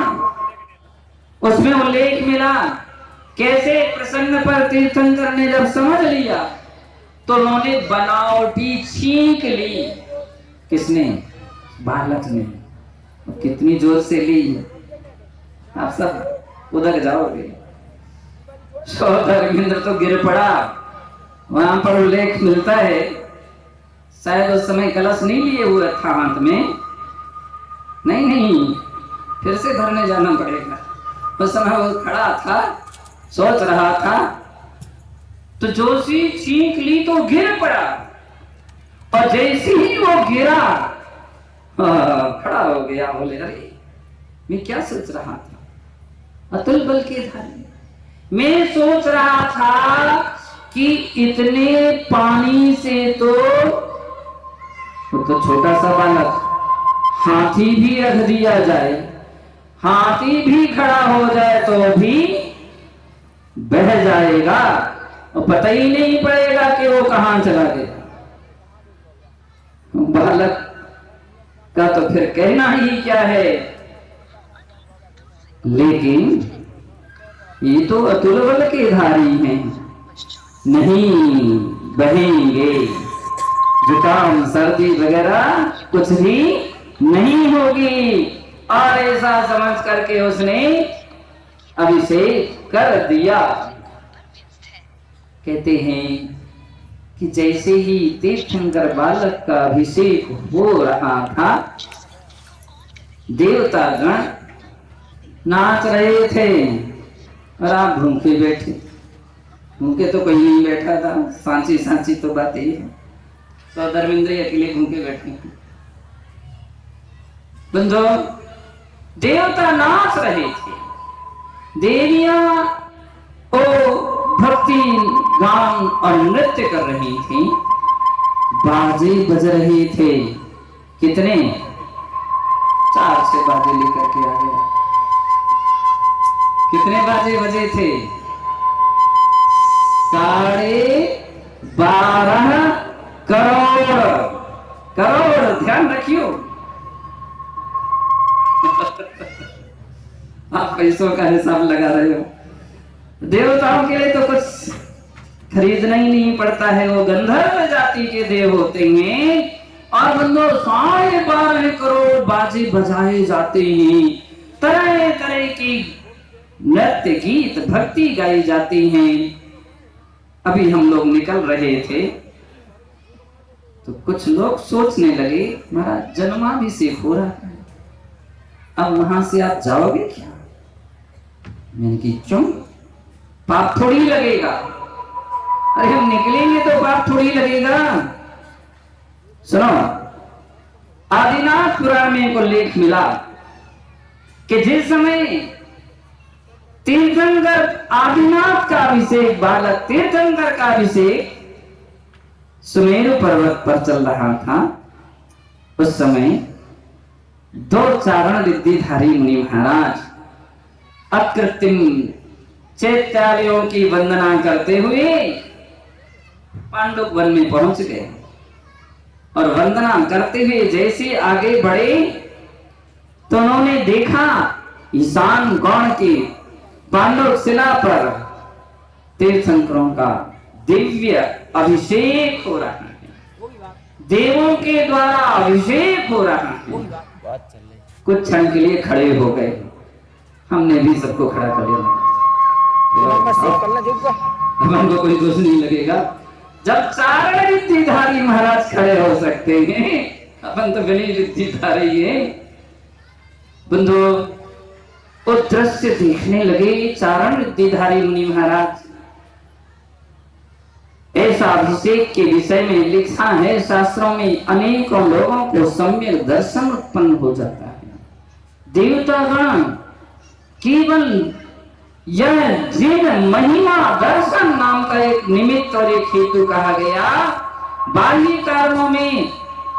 उसमें उल्लेख मिला कैसे प्रसंग पर तीर्थंकर ने जब समझ लिया तो उन्होंने बनावटी छींक ली। किसने? बालक ने। और कितनी जोर से ली, आप सब उधर जाओगे। धर्मेंद्र तो गिर पड़ा। वहां पर उल्लेख मिलता है, शायद उस समय कलश नहीं लिए हुए था हाथ में। नहीं, फिर से धरने जाना पड़ेगा। उस समय वो खड़ा था, सोच रहा था तो जोशी चीख ली तो गिर पड़ा, और जैसे ही वो गिरा खड़ा हो गया, बोले अरे मैं क्या सोच रहा था, अतुल बल के धारी। मैं सोच रहा था कि इतने पानी से तो छोटा सा बालक, हाथी भी रख दिया जाए, हाथी भी खड़ा हो जाए तो भी बह जाएगा और पता ही नहीं पड़ेगा कि वो कहां चला गया। बालक का तो फिर कहना ही क्या है, लेकिन ये तो अतुल बल के धारी हैं, नहीं बहेंगे, जुकाम सर्दी वगैरह कुछ भी नहीं होगी। और ऐसा समझ करके उसने अभिषेक कर दिया। कहते हैं कि जैसे ही तीर्थंकर बालक का अभिषेक हो रहा था, देवता गण नाच रहे थे और आप भूखे बैठे। भूखे तो कहीं नहीं बैठा था, सांची सांची तो बात यही है, तो धर्मेंद्र अकेले भूखे बैठे। बंधो, देवता नाच रहे थे, देवियां ओ भक्ति गान और नृत्य कर रही थी, बाजे बज रहे थे। कितने? 4 से बाजे लेकर के आ गया। कितने बाजे बजे थे? 12.5 करोड़। करोड़, ध्यान रखियो। आप पैसों का हिसाब लगा रहे हो। देवताओं के लिए तो कुछ खरीदना ही नहीं पड़ता है, वो गंधर्व जाति के देव होते हैं। और बंदो 12.5 करोड़ बाजे बजाए जाते हैं, तरह तरह की नृत्य गीत भक्ति गाई जाती हैं। अभी हम लोग निकल रहे थे तो कुछ लोग सोचने लगे, महाराज जन्माभिषेक हो रहा है, अब वहां से आप जाओगे क्या? मैंने की क्यों? पाप थोड़ी लगेगा। अरे हम निकलेंगे तो पाप थोड़ी लगेगा। सुनो, आदिनाथ पुराण में को लेख मिला कि जिस समय तीर्थंकर आदिनाथ का अभिषेक, बालक तीर्थंकर का अभिषेक सुमेरु पर्वत पर चल रहा था, उस समय 2 चारण रिद्धिधारी मुनि महाराज अकृत्रिम चैत्यालयों की वंदना करते हुए पांडुप वन में पहुंच गए। और वंदना करते हुए जैसे आगे बढ़े तो उन्होंने देखा ईशान गौण के पांडव शिला पर तीर्थंकरों का दिव्य अभिषेक हो रहा है, देवों के द्वारा अभिषेक हो रहा है। कुछ क्षण के लिए खड़े हो गए, हमने भी सबको खड़ा कर लिया। हमको कोई दोष नहीं लगेगा, जब चारण रिद्धिधारी महाराज खड़े हो सकते हैं, अपन तो गली रिद्धिधारी है। बंधु, वो दृश्य देखने लगे चारण रिद्धिधारी मुनि महाराज। ऐसा अभिषेक के विषय में लिखा है शास्त्रों में, अनेकों लोगों को सम्यक दर्शन उत्पन्न हो जाता है। देवतागण केवल यह जिन महिमा दर्शन नाम का एक निमित्त और एक हेतु कहा गया, बाह्य कारणों में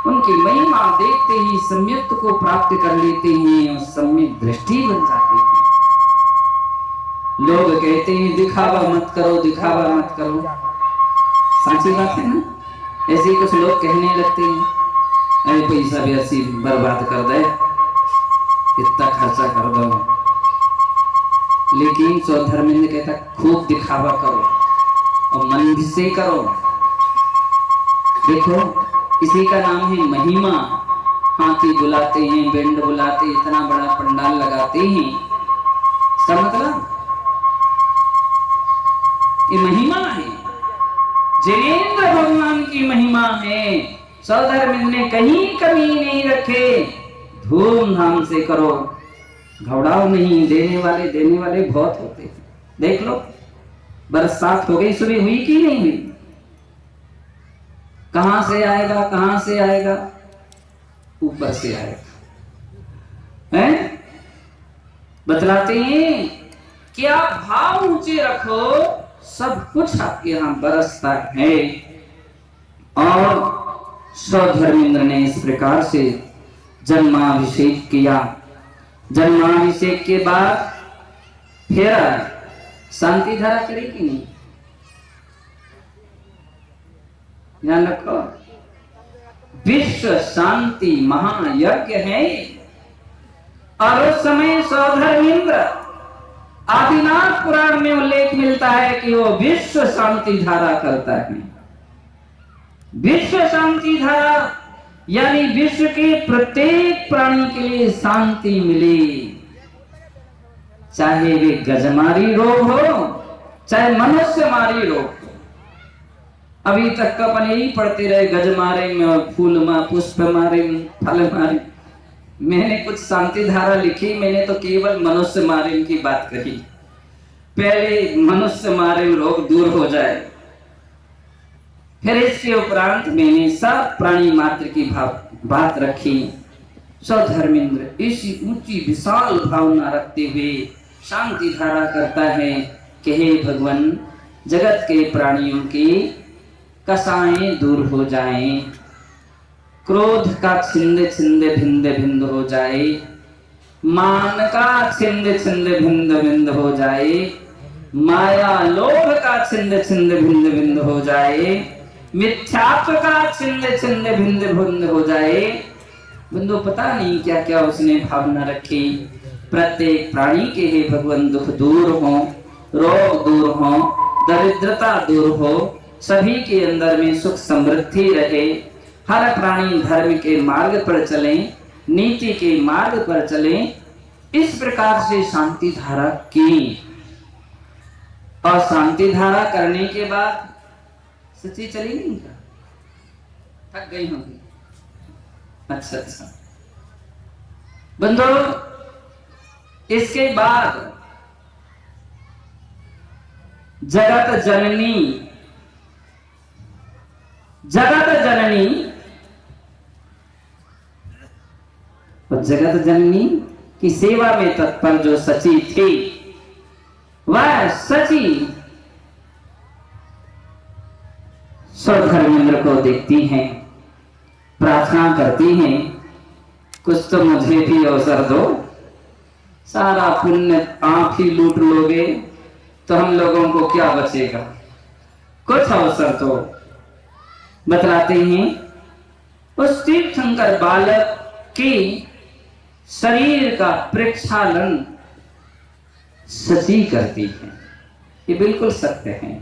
उनकी महिमा देखते ही सम्यक को प्राप्त कर लेते हैं और सम्यक दृष्टि बन जाते हैं। लोग कहते हैं दिखावा मत करो, दिखावा मत करो, सच्ची बात है ना। ऐसे ही कुछ लोग कहने लगते हैं, अरे पैसा भी ऐसी बर्बाद कर दे, इतना खर्चा कर दो। लेकिन स्वधर्मेंद्र कहता खूब दिखावा करो और मन से करो। देखो, इसी का नाम है महिमा। हाथी बुलाते हैं, बैंड बुलाते, इतना बड़ा पंडाल लगाते हैं, इसका मतलब ये महिमा है, जिनेंद्र भगवान की महिमा है। स्वधर्मेंद्र ने कहीं कमी नहीं रखे, धूमधाम से करो, घबराओ नहीं। देने वाले बहुत होते हैं। देख लो, बरसात हो गई, सुबह हुई कि नहीं हुई? कहां से आएगा, कहां से आएगा? ऊपर से आएगा। हैं? बतलाते हैं कि आप भाव ऊंचे रखो, सब कुछ आपके यहां बरसता है। और सौधर्मेंद्र ने इस प्रकार से जन्माभिषेक किया। जन्माभिषेक के बाद फिर शांति धारा करी कि नहीं? ध्यान रखो, विश्व शांति महायज्ञ है। और उस समय सौधर्मेंद्र, आदिनाथ पुराण में उल्लेख मिलता है कि वो विश्व शांति धारा करता है। विश्व शांति धारा यानी विश्व के प्रत्येक प्राणी के लिए शांति मिले, चाहे वे गजमारी रोग हो, चाहे मनुष्य मारी रोग हो। अभी तक अपन यही पढ़ते रहे, गज मारे में, फूल मा, पुष्प मारे, फल मारे। मैंने कुछ शांति धारा लिखी, मैंने तो केवल मनुष्य मारे की बात कही। पहले मनुष्य मारे रोग दूर हो जाए, फिर इसके उपरांत मैंने सब प्राणी मात्र की बात रखी। सौधर्मेंद्र इसी ऊंची विशाल भावना रखते हुए शांति धारा करता है कि हे भगवान, जगत के प्राणियों की कसाएं दूर हो जाएं, क्रोध का छिंद छिंद भिंद भिंद हो जाए, मान का छिंद छिंद भिंद भिंद हो जाए, माया लोभ का छिंद छिंद भिंद भिंद हो जाए, मिथ्यात्व का छिंद छिंद भिंद भिंद हो जाए। बंधु पता नहीं क्या क्या उसने भावना रखी। प्रत्येक प्राणी के हे भगवान दुख दूर हो, रोग दूर हो, दरिद्रता दूर हो, सभी के अंदर में सुख समृद्धि रहे, हर प्राणी धर्म के मार्ग पर चले, नीति के मार्ग पर चले। इस प्रकार से शांति धारा की। और शांति धारा करने के बाद सच्ची चली नहीं, थक गई होगी। अच्छा अच्छा बंधु, इसके बाद जगत जननी, जगत जननी और जगत जननी की सेवा में तत्पर जो सची थी, वह सची सौधर्मेंद्र को देखती हैं, प्रार्थना करती हैं, कुछ तो मुझे भी अवसर दो। सारा पुण्य आप ही लूट लोगे तो हम लोगों को क्या बचेगा, कुछ अवसर तो। बतलाते हैं उस तीर्थंकर बालक के शरीर का प्रक्षालन सची करती है। ये बिल्कुल सत्य है।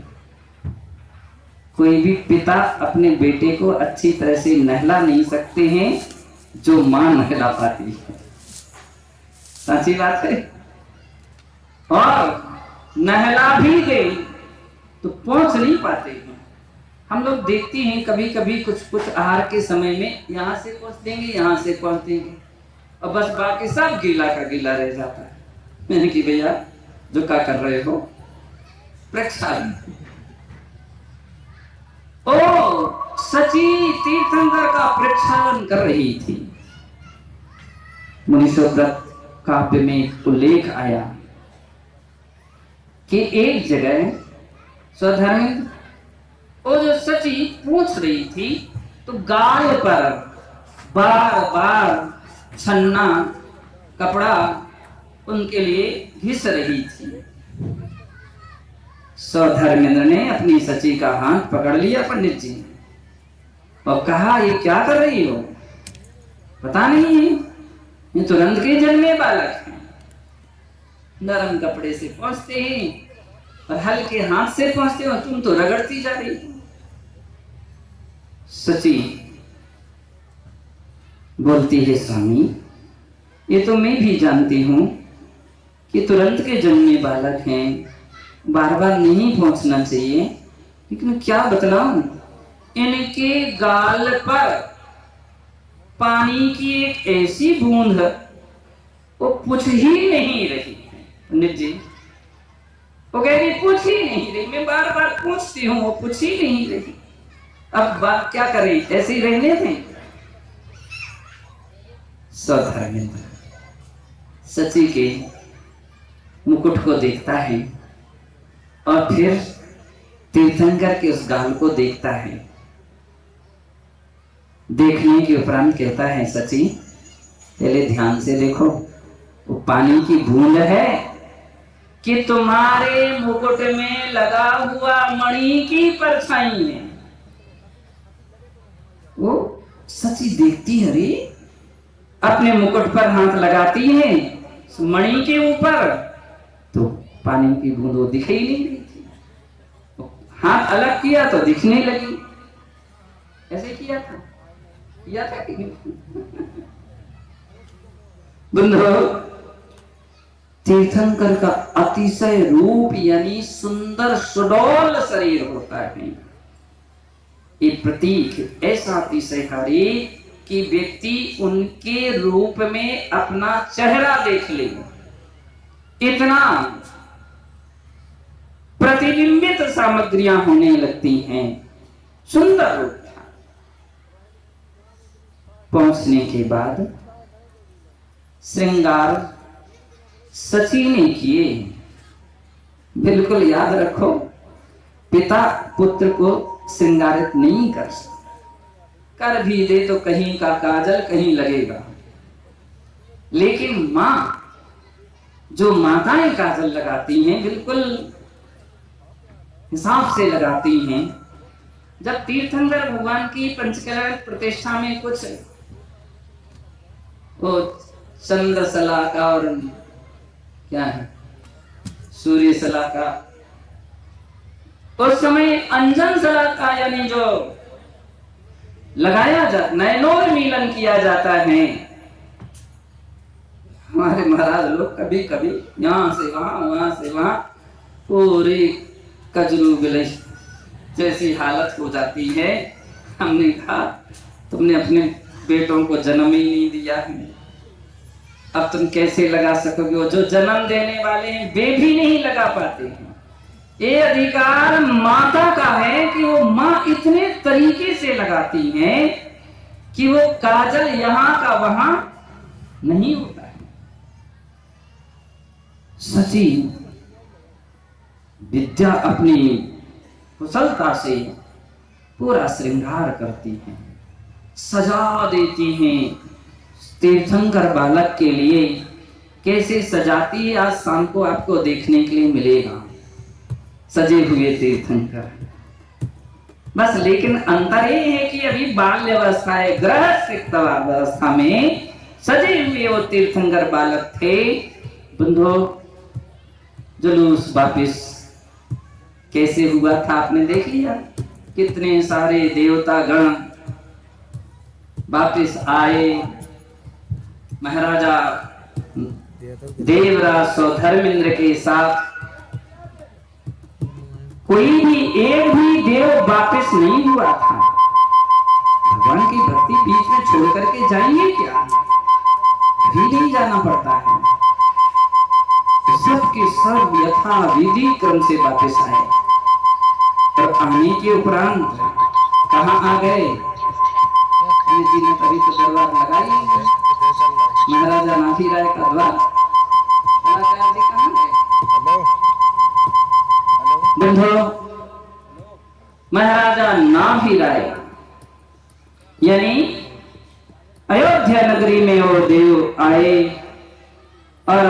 कोई भी पिता अपने बेटे को अच्छी तरह से नहला नहीं सकते हैं जो मां नहला पाती है। सच्ची बात है। और नहला भी दे तो पहुंच नहीं पाते हैं। हम लोग देखते हैं कभी कभी कुछ आहार के समय में यहाँ से पहुंच देंगे, यहाँ से पहुंच देंगे, और बस बाकी सब गीला का गीला रह जाता है। मैंने कि भैया जो क्या कर रहे हो, प्रक्षालन। ओ सची तीर्थंकर का प्रक्षालन कर रही थी। मुनीश्वरव्रत काव्य में उल्लेख आया कि एक जगह स्वधर्मेंद्र वो जो सची पूछ रही थी तो गाल पर बार बार छन्ना कपड़ा उनके लिए घिस रही थी। स्वधर्मेंद्र ने अपनी सची का हाथ पकड़ लिया पंडित जी और कहा, ये क्या कर रही हो? पता नहीं है, ये तुरंत के जन्मे बालक हैं। नरम कपड़े से पहुंचते हैं और हल्के हाथ से पहुंचते हो, तुम तो रगड़ती जा रही हो। सची बोलती है, स्वामी ये तो मैं भी जानती हूं कि तुरंत के जन्मे बालक हैं, बार बार नहीं पहुंचना चाहिए, लेकिन क्या बतलाऊं, इनके गाल पर पानी की एक ऐसी बूंद वो कुछ ही नहीं रही। पंडित जी वो कह रही पूछ ही नहीं रही, मैं बार बार पूछती हूँ वो पूछ ही नहीं रही। अब बात क्या करें, ऐसे ही रहने थे। सौधर्मेंद्र सची के मुकुट को देखता है और फिर तीर्थंकर के उस गाल को देखता है। देखने के उपरांत कहता है सची पहले ध्यान से देखो, वो पानी की बूंद है कि तुम्हारे मुकुट में लगा हुआ मणि की परछाई है। वो सची देखती है, रे अपने मुकुट पर हाथ लगाती है मणि के ऊपर, तो पानी की बूंद वो दिख ही नहीं रही थी। हाथ अलग किया तो दिखने लगी। ऐसे किया था कि बंधु, तीर्थंकर का अतिशय रूप यानी सुंदर सुडौल शरीर होता है। ये प्रतीक ऐसा अतिशयकारी कि व्यक्ति उनके रूप में अपना चेहरा देख ले, इतना प्रतिबिंबित सामग्रियां होने लगती हैं। सुंदर रूप था। पहुंचने के बाद श्रृंगार सची ने किए। बिल्कुल याद रखो, पिता पुत्र को श्रृंगारित नहीं कर सकता। कर भी दे तो कहीं का काजल कहीं लगेगा, लेकिन मां, जो माताएं काजल लगाती हैं बिल्कुल हिसाब से लगाती हैं। जब तीर्थंकर भगवान की पंचकला प्रतिष्ठा में कुछ वो चंद्र सलाका और क्या है सूर्य सलाका, उस समय अंजन सलाका यानी जो लगाया जाता, नयनोर मिलन किया जाता है। हमारे महाराज लोग कभी कभी यहाँ से वहां से वहां पूरी कजरू गिले जैसी हालत हो जाती है। हमने कहा तुमने अपने बेटों को जन्म ही नहीं दिया है, अब तुम कैसे लगा सकोगे? वो जो जन्म देने वाले हैं वे भी नहीं लगा पाते हैं। ये अधिकार माता का है कि वो माँ इतने तरीके से लगाती है कि वो काजल यहाँ का वहां नहीं होता है। सची विद्या अपनी कुशलता से पूरा श्रृंगार करती हैं, सजा देती हैं। तीर्थंकर बालक के लिए कैसे सजाती है, आज शाम को आपको देखने के लिए मिलेगा सजे हुए तीर्थंकर। बस लेकिन अंतर ये है कि अभी बाल्य अवस्था है, गृहस्थ अवस्था में सजे हुए वो तीर्थंकर बालक थे। बंधु, जुलूस वापिस कैसे हुआ था आपने देख लिया। कितने सारे देवता गण वापिस आए। महाराजा देवराज सौधर्मेंद्र के साथ कोई भी एक भी देव वापिस नहीं हुआ था। भगवान की भक्ति बीच में छोड़ करके जाएंगे क्या? कभी नहीं जाना पड़ता है। सब के सब यथा विधि क्रम से वापिस आए और आने के उपरांत कहाँ आ गए? जी ने तभी तो दरबार लगाई। महाराजा नाथी राय का द्वार कलाकार जी कहाँ गए? बंधु, महाराजा नाभि राय यानी अयोध्या नगरी में वो देव आए और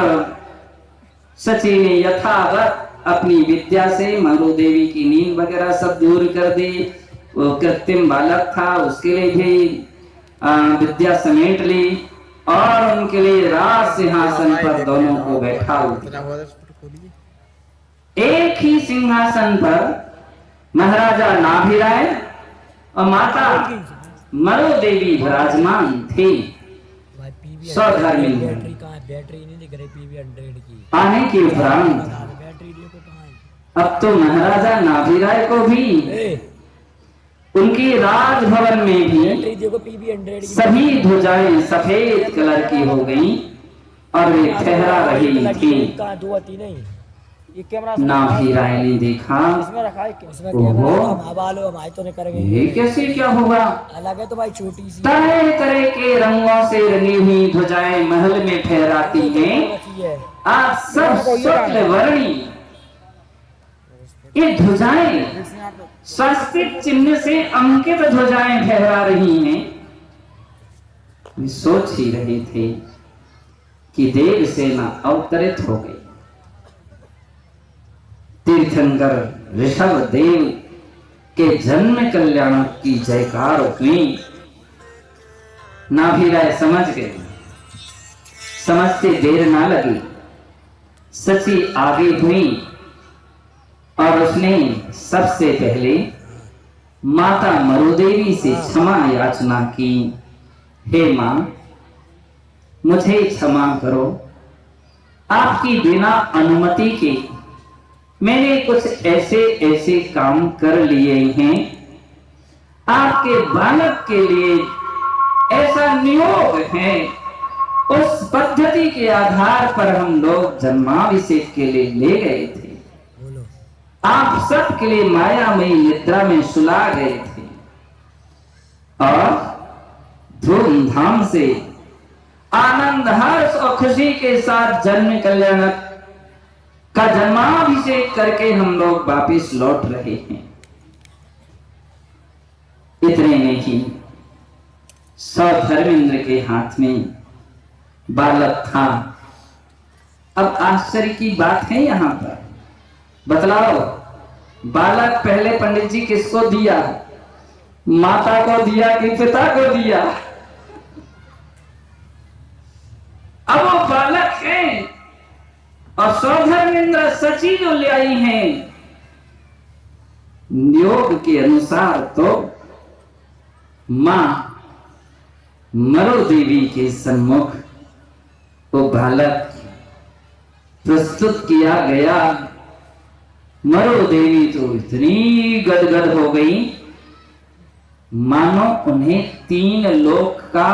सची ने यथावत अपनी विद्या से मारो देवी की नींद वगैरह सब दूर कर दी। वो कृत्रिम बालक था, उसके लिए भी विद्या समेट ली और उनके लिए राज सिंहासन पर दोनों को बैठा एक ही सिंहासन पर महाराजा नाभि राय और माता मरो देवी विराजमान थे। सौधर्मेंद्र आने के उपरांत अब तो महाराजा नाभि राय को भी उनकी राजभवन में भी सभी ध्वजाएं सफेद कलर की हो गईं और वे ठहरा रही थी। ये कैमरा नाभी राय ने देखा, इसमें रखा है, इसमें ओहो। कैमरा हम हवालो हम आए तो नहीं करेंगे, ये कैसे क्या होगा? अलग है तो भाई छोटी सी तरह तरह के रंगों से रंगी हुई ध्वजाएं महल में फहराती हैं। रखी है। आज सब शुक्ल वर्णी ये ध्वजाएं स्वस्तिक चिन्ह से अंकित ध्वजाएं फहरा रही हैं। वे सोच ही रहे थे कि देव सेना अवतरित हो गई। तीर्थंकर ऋषभ देव के जन्म कल्याण की जयकार हुई। नाभी राय समझ गए, समझते देर ना लगी। सची आगे हुई और उसने सबसे पहले माता मरुदेवी से क्षमा याचना की। हे मां, मुझे क्षमा करो, आपकी बिना अनुमति के मैंने कुछ ऐसे ऐसे काम कर लिए हैं। आपके बालक के लिए ऐसा नियोग है, उस पद्धति के आधार पर हम लोग जन्माभिषेक के लिए ले गए थे। आप सबके लिए मायामयी निद्रा में सुला गए थे और धूमधाम से आनंद हर्ष और खुशी के साथ जन्म कल्याण का जन्माभिषेक करके हम लोग वापिस लौट रहे हैं। इतने में ही सौधर्मेंद्र के हाथ में बालक था। अब आश्चर्य की बात है यहां पर, बतलाओ, बालक पहले पंडित जी किसको दिया? माता को दिया कि पिता को दिया? अब वो बालक है और सौधर्मेंद्र सची जो ले आई हैं, नियोग के अनुसार तो मां मरु देवी के सम्मुख वो बालक प्रस्तुत किया गया। मरु देवी तो इतनी गदगद हो गई मानो उन्हें 3 लोक का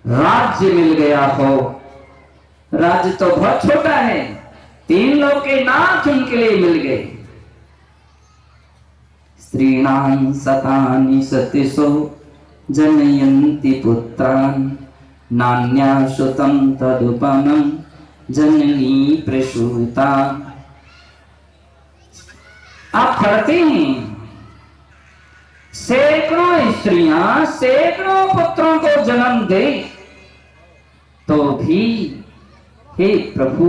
राज्य मिल गया हो। राज्य तो बहुत छोटा है, 3 लोक के नाथ उनके लिए मिल गए। स्त्रीणां सतानि सतिषु जनयन्ति पुत्रान् नान्या श्रुतं तदुपमं जननी प्रसूता। आप पढ़ते हैं, सैकड़ों स्त्रियां सैकड़ों पुत्रों को जन्म दे तो भी हे प्रभु,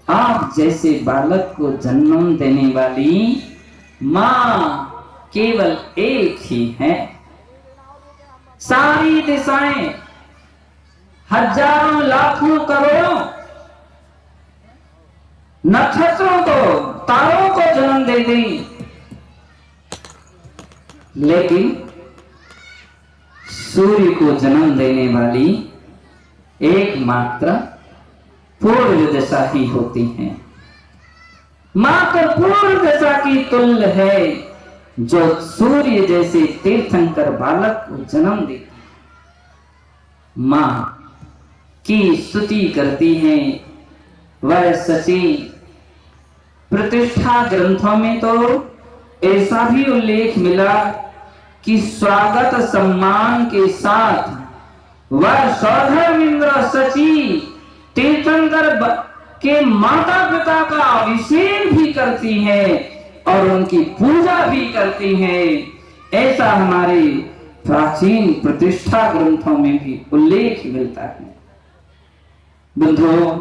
आप जैसे बालक को जन्म देने वाली मां केवल एक ही है। सारी दिशाएं हजारों लाखों करोड़ों नक्षत्रों को, तारों को जन्म दे दी, लेकिन सूर्य को जन्म देने वाली एकमात्र पूर्व दिशा ही होती है। मात्र पूर्व दिशा की तुल्य है जो सूर्य जैसे तीर्थंकर बालक को जन्म देती है। मां की स्तुति करती है वह सची। प्रतिष्ठा ग्रंथों में तो ऐसा भी उल्लेख मिला कि स्वागत सम्मान के साथ वह सौधर्मेंद्र सची तीर्थंकर के माता पिता का अभिषेक भी करती है और उनकी पूजा भी करती है। ऐसा हमारे प्राचीन प्रतिष्ठा ग्रंथों में भी उल्लेख मिलता है। बंधुओं,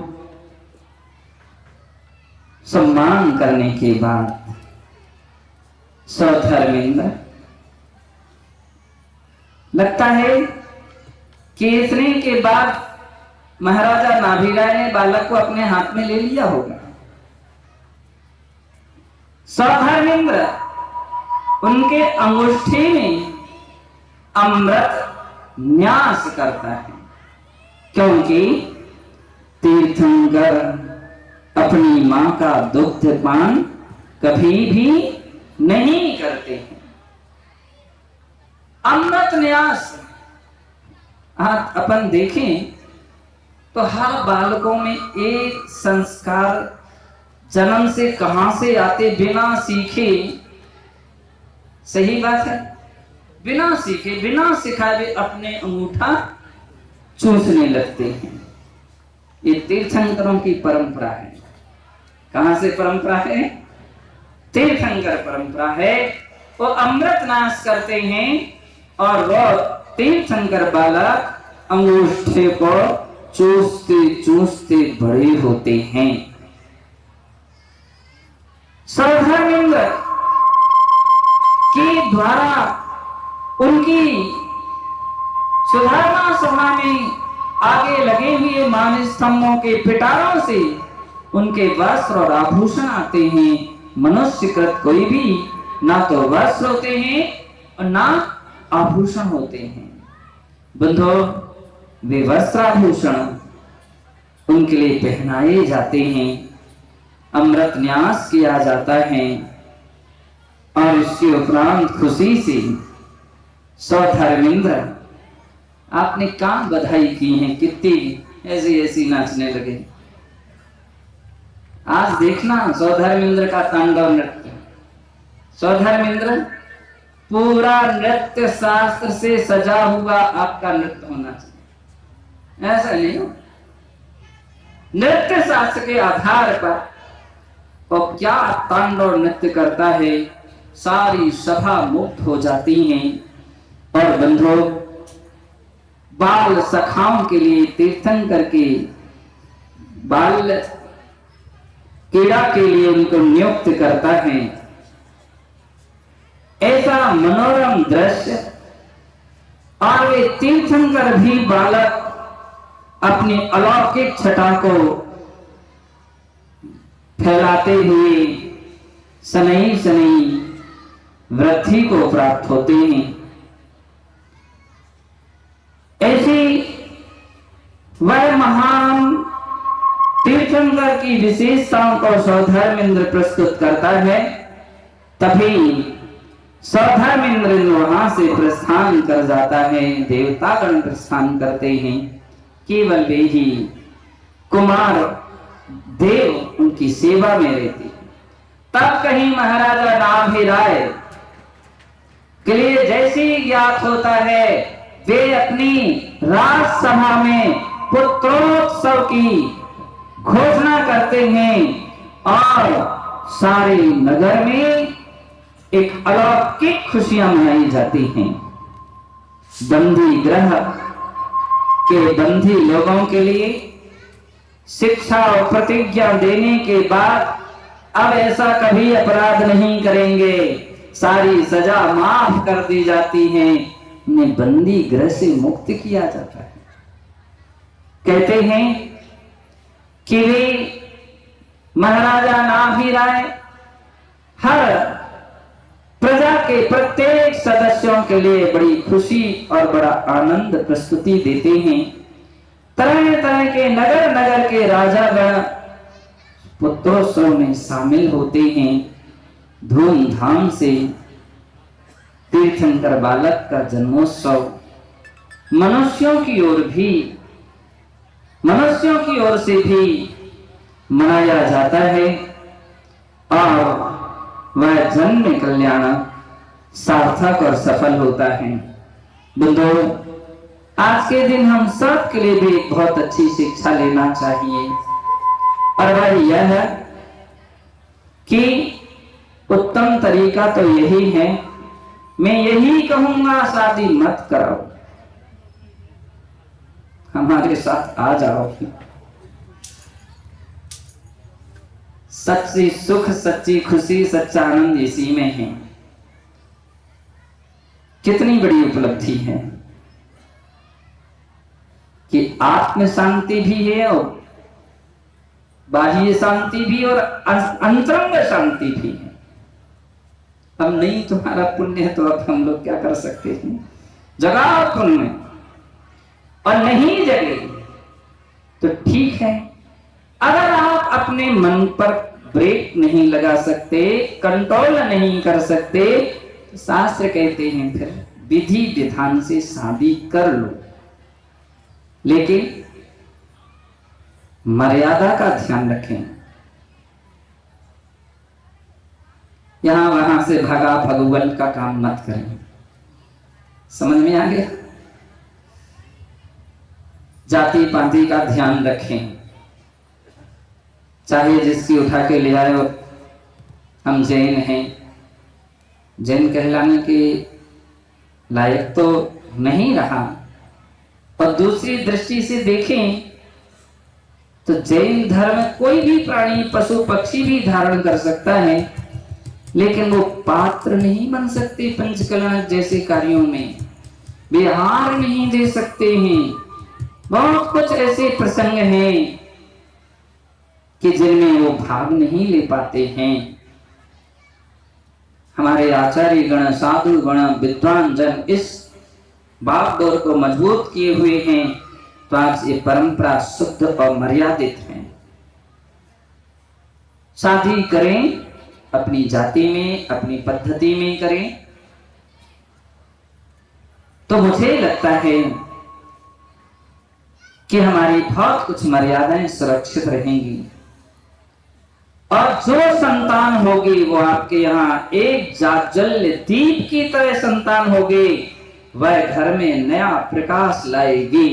सम्मान करने के बाद सौधर्मेंद्र लगता है केसरी के बाद महाराजा नाभी राय ने बालक को अपने हाथ में ले लिया होगा। सौधर्मेंद्र उनके अंगूठी में अमृत न्यास करता है, क्योंकि तीर्थंकर अपनी मां का दुग्ध पान कभी भी नहीं करते हैं। अमृत न्यास आप अपन देखें तो हर बालकों में एक संस्कार जन्म से कहां से आते बिना सीखे, सही बात है, बिना सीखे बिना सिखाए अपने अंगूठा चूसने लगते हैं। ये तीर्थंकरों की परंपरा है। कहां से परंपरा है? तीर्थंकर परंपरा है। वो अमृत नाश करते हैं और वो तीर्थंकर बालक अंगूठे को चूसते चूसते बड़े होते हैं। सौधर्मेंद्र के द्वारा उनकी सुधारना सभा में आगे लगे हुए मान स्तंभों के पिटारों से उनके वस्त्र और आभूषण आते हैं। मनुष्य कृत कोई भी ना तो वस्त्र होते हैं और ना आभूषण होते हैं। बंधो, वे वस्त्र आभूषण उनके लिए पहनाए जाते हैं, अमृत न्यास किया जाता है और इसके उपरांत खुशी से सौधर्मेंद्र आपने कहां बधाई की है, कितनी ऐसी ऐसी नाचने लगे। आज देखना सौधर्मेंद्र का तांडव नृत्य। सौधर्मेंद्र पूरा नृत्य शास्त्र से सजा हुआ आपका नृत्य होना चाहिए, ऐसा नहीं हो। नृत्य शास्त्र के आधार पर वो क्या तांडव नृत्य करता है, सारी सभा मुक्त हो जाती हैं। और बंधुओं, बाल सखाओं के लिए तीर्थंकर के बाल क्रीड़ा के लिए उनको नियुक्त करता है। ऐसा मनोरम दृश्य, और वे तीर्थंकर भी बालक अपनी अलौकिक छटा को फैलाते हुए शनैः शनैः वृद्धि को प्राप्त होते हैं। ऐसी वह महान तीर्थंकर की विशेषताओं को सौधर्मेंद्र प्रस्तुत करता है। तभी सौधर्मेंद्र वहां से प्रस्थान कर जाता है, देवतागण प्रस्थान करते हैं, केवल वे ही कुमार देव उनकी सेवा में रहते। तब कहीं महाराजा नाभिराय के लिए जैसे ही ज्ञात होता है, वे अपनी राजसभा में पुत्रोत्सव की घोषणा करते हैं और सारे नगर में एक अलौकिक खुशियां मनाई जाती हैं। बंदी गृह के बंदी लोगों के लिए शिक्षा और प्रतिज्ञा देने के बाद अब ऐसा कभी अपराध नहीं करेंगे, सारी सजा माफ कर दी जाती है, उन्हें बंदी गृह से मुक्त किया जाता है। कहते हैं कि वे महाराजा नाभिराय हर प्रजा के प्रत्येक सदस्यों के लिए बड़ी खुशी और बड़ा आनंद प्रस्तुति देते हैं। तरह तरह के नगर नगर के राजागण पुत्रोत्सव में शामिल होते हैं। धूमधाम से तीर्थंकर बालक का जन्मोत्सव मनुष्यों की ओर से भी मनाया जाता है और वह जन्म कल्याण सार्थक और सफल होता है। बंधुओं, आज के दिन हम सब के लिए भी एक बहुत अच्छी शिक्षा लेना चाहिए, और वह यह है कि उत्तम तरीका तो यही है, मैं यही कहूंगा, शादी मत कराओ, हमारे साथ आ जाओ। सच्ची सुख, सच्ची खुशी, सच्चा आनंद इसी में है। कितनी बड़ी उपलब्धि है कि आत्म शांति भी है और बाह्य शांति भी और अंतरंग शांति भी है। अब नहीं तुम्हारा पुण्य है तो अब हम लोग क्या कर सकते हैं? जगाओ पुण्य, और नहीं जगे तो ठीक है। अगर आप अपने मन पर ब्रेक नहीं लगा सकते, कंट्रोल नहीं कर सकते, तो शास्त्र कहते हैं फिर विधि विधान से शादी कर लो, लेकिन मर्यादा का ध्यान रखें। यहां वहां से भागा भगवल का काम मत करें। समझ में आ गया? जाति पाति का ध्यान रखें, चाहे जिसकी उठा के ले आए। और हम जैन हैं, जैन कहलाने के लायक तो नहीं रहा। और दूसरी दृष्टि से देखें तो जैन धर्म कोई भी प्राणी पशु पक्षी भी धारण कर सकता है, लेकिन वो पात्र नहीं बन सकते पंचकलना जैसे कार्यों में, विहार नहीं दे सकते हैं। बहुत कुछ ऐसे प्रसंग हैं कि जिनमें वो भाग नहीं ले पाते हैं। हमारे आचार्य गण, साधु गण, विद्वान जन इस बागडोर को मजबूत किए हुए हैं, तो आज ये परंपरा शुद्ध और मर्यादित है। शादी करें अपनी जाति में, अपनी पद्धति में करें, तो मुझे लगता है कि हमारी बहुत कुछ मर्यादाएं सुरक्षित रहेंगी। और जो संतान होगी वो आपके यहाँ एक जाज्वल्य दीप की तरह संतान होगी, वह घर में नया प्रकाश लाएगी।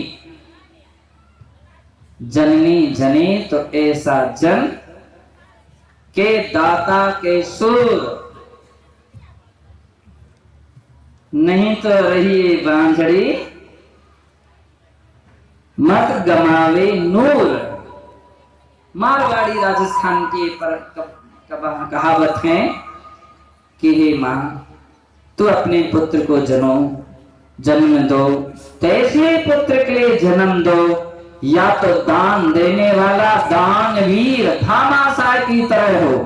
जननी जने तो ऐसा जन के दाता के सुर, नहीं तो रही बांझड़ी मत गमावे नूर। मारवाड़ी राजस्थान की पर कहावत है कि हे मां, तू अपने पुत्र को जन्म दो, तो ऐसे पुत्र के लिए जन्म दो या तो दान देने वाला दानवीर भामाशाह की तरह हो,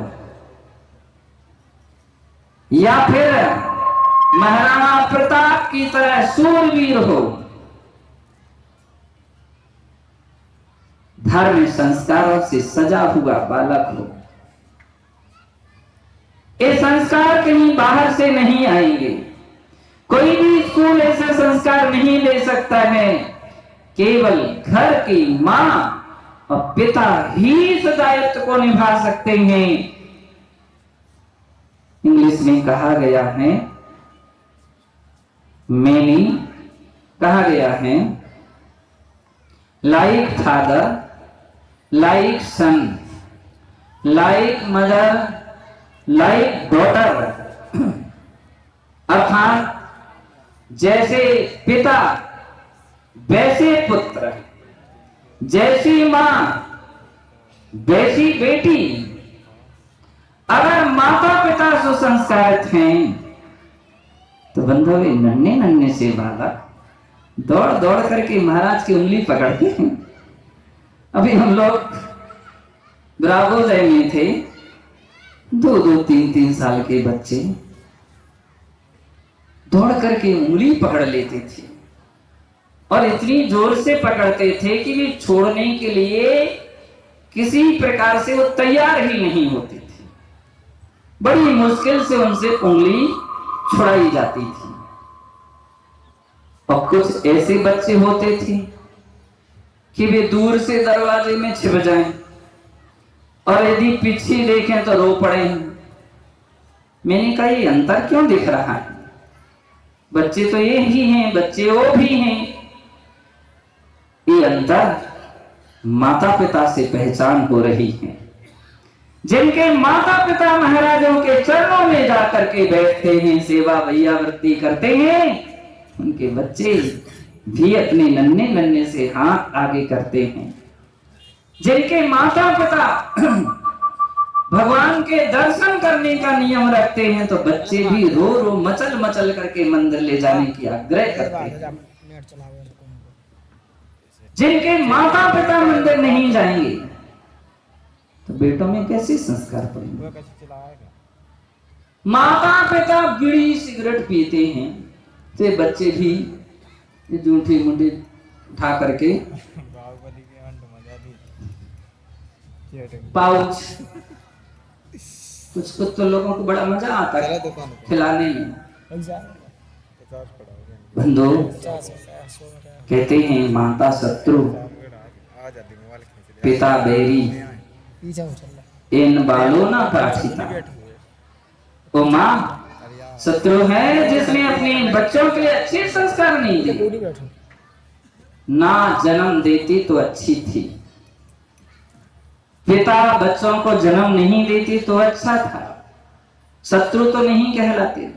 या फिर महाराणा प्रताप की तरह सूरवीर हो। धर्म संस्कारों से सजा हुआ बालक हो। ये संस्कार कहीं बाहर से नहीं आएंगे, कोई भी स्कूल ऐसे संस्कार नहीं दे सकता है। केवल घर की मां और पिता ही इस दायित्व को निभा सकते हैं। इंग्लिश में कहा गया है, मैनी कहा गया है, लाइक फादर, लाइक सन, लाइक मदर, लाइक डॉटर। अर्थात जैसे पिता वैसे पुत्र, जैसी मां वैसी बेटी। अगर माता पिता सुसंस्कारित हैं तो बंधु नन्हे नन्हे से बालक दौड़ दौड़ करके महाराज की उंगली पकड़ते हैं। अभी हम लोग ब्रावोदय में थे, 2-2, 3-3 साल के बच्चे दौड़ करके उंगली पकड़ लेते थे और इतनी जोर से पकड़ते थे कि वे छोड़ने के लिए किसी प्रकार से वो तैयार ही नहीं होते थे। बड़ी मुश्किल से उनसे उंगली छुड़ाई जाती थी। और कुछ ऐसे बच्चे होते थे कि वे दूर से दरवाजे में छिप जाएं और यदि पीछे देखें तो रो पड़े। मैंने कहा ये अंतर क्यों दिख रहा है? बच्चे तो ये ही हैं, बच्चे वो भी हैं। ये अंतर माता पिता से पहचान हो रही है। जिनके माता पिता महाराजों के चरणों में जाकर के बैठते हैं, सेवा भैयावृत्ति करते हैं, उनके बच्चे भी अपने नन्हे नन्हे से हाथ आगे करते हैं। जिनके माता पिता भगवान के दर्शन करने का नियम रखते हैं तो बच्चे भी रो रो मचल मचल करके मंदिर ले जाने की आग्रह करते हैं। जिनके माता पिता मंदिर नहीं जाएंगे तो बेटों में कैसे संस्कार पड़ेंगे? माता पिता बीड़ी सिगरेट पीते हैं तो बच्चे भी जूठी मुठी उठा करके पाउच, कुछ कुछ तो लोगों को बड़ा मजा आता है खिलाने में। बंधु कहते हैं माता शत्रु पिता बैरी, इन बालों ना प्राचिता। वो माँ शत्रु है जिसने अपने बच्चों के लिए अच्छे संस्कार नहीं दिए। ना जन्म देती तो अच्छी थी, पिता बच्चों को जन्म नहीं देती तो अच्छा था। शत्रु तो नहीं कहलाते,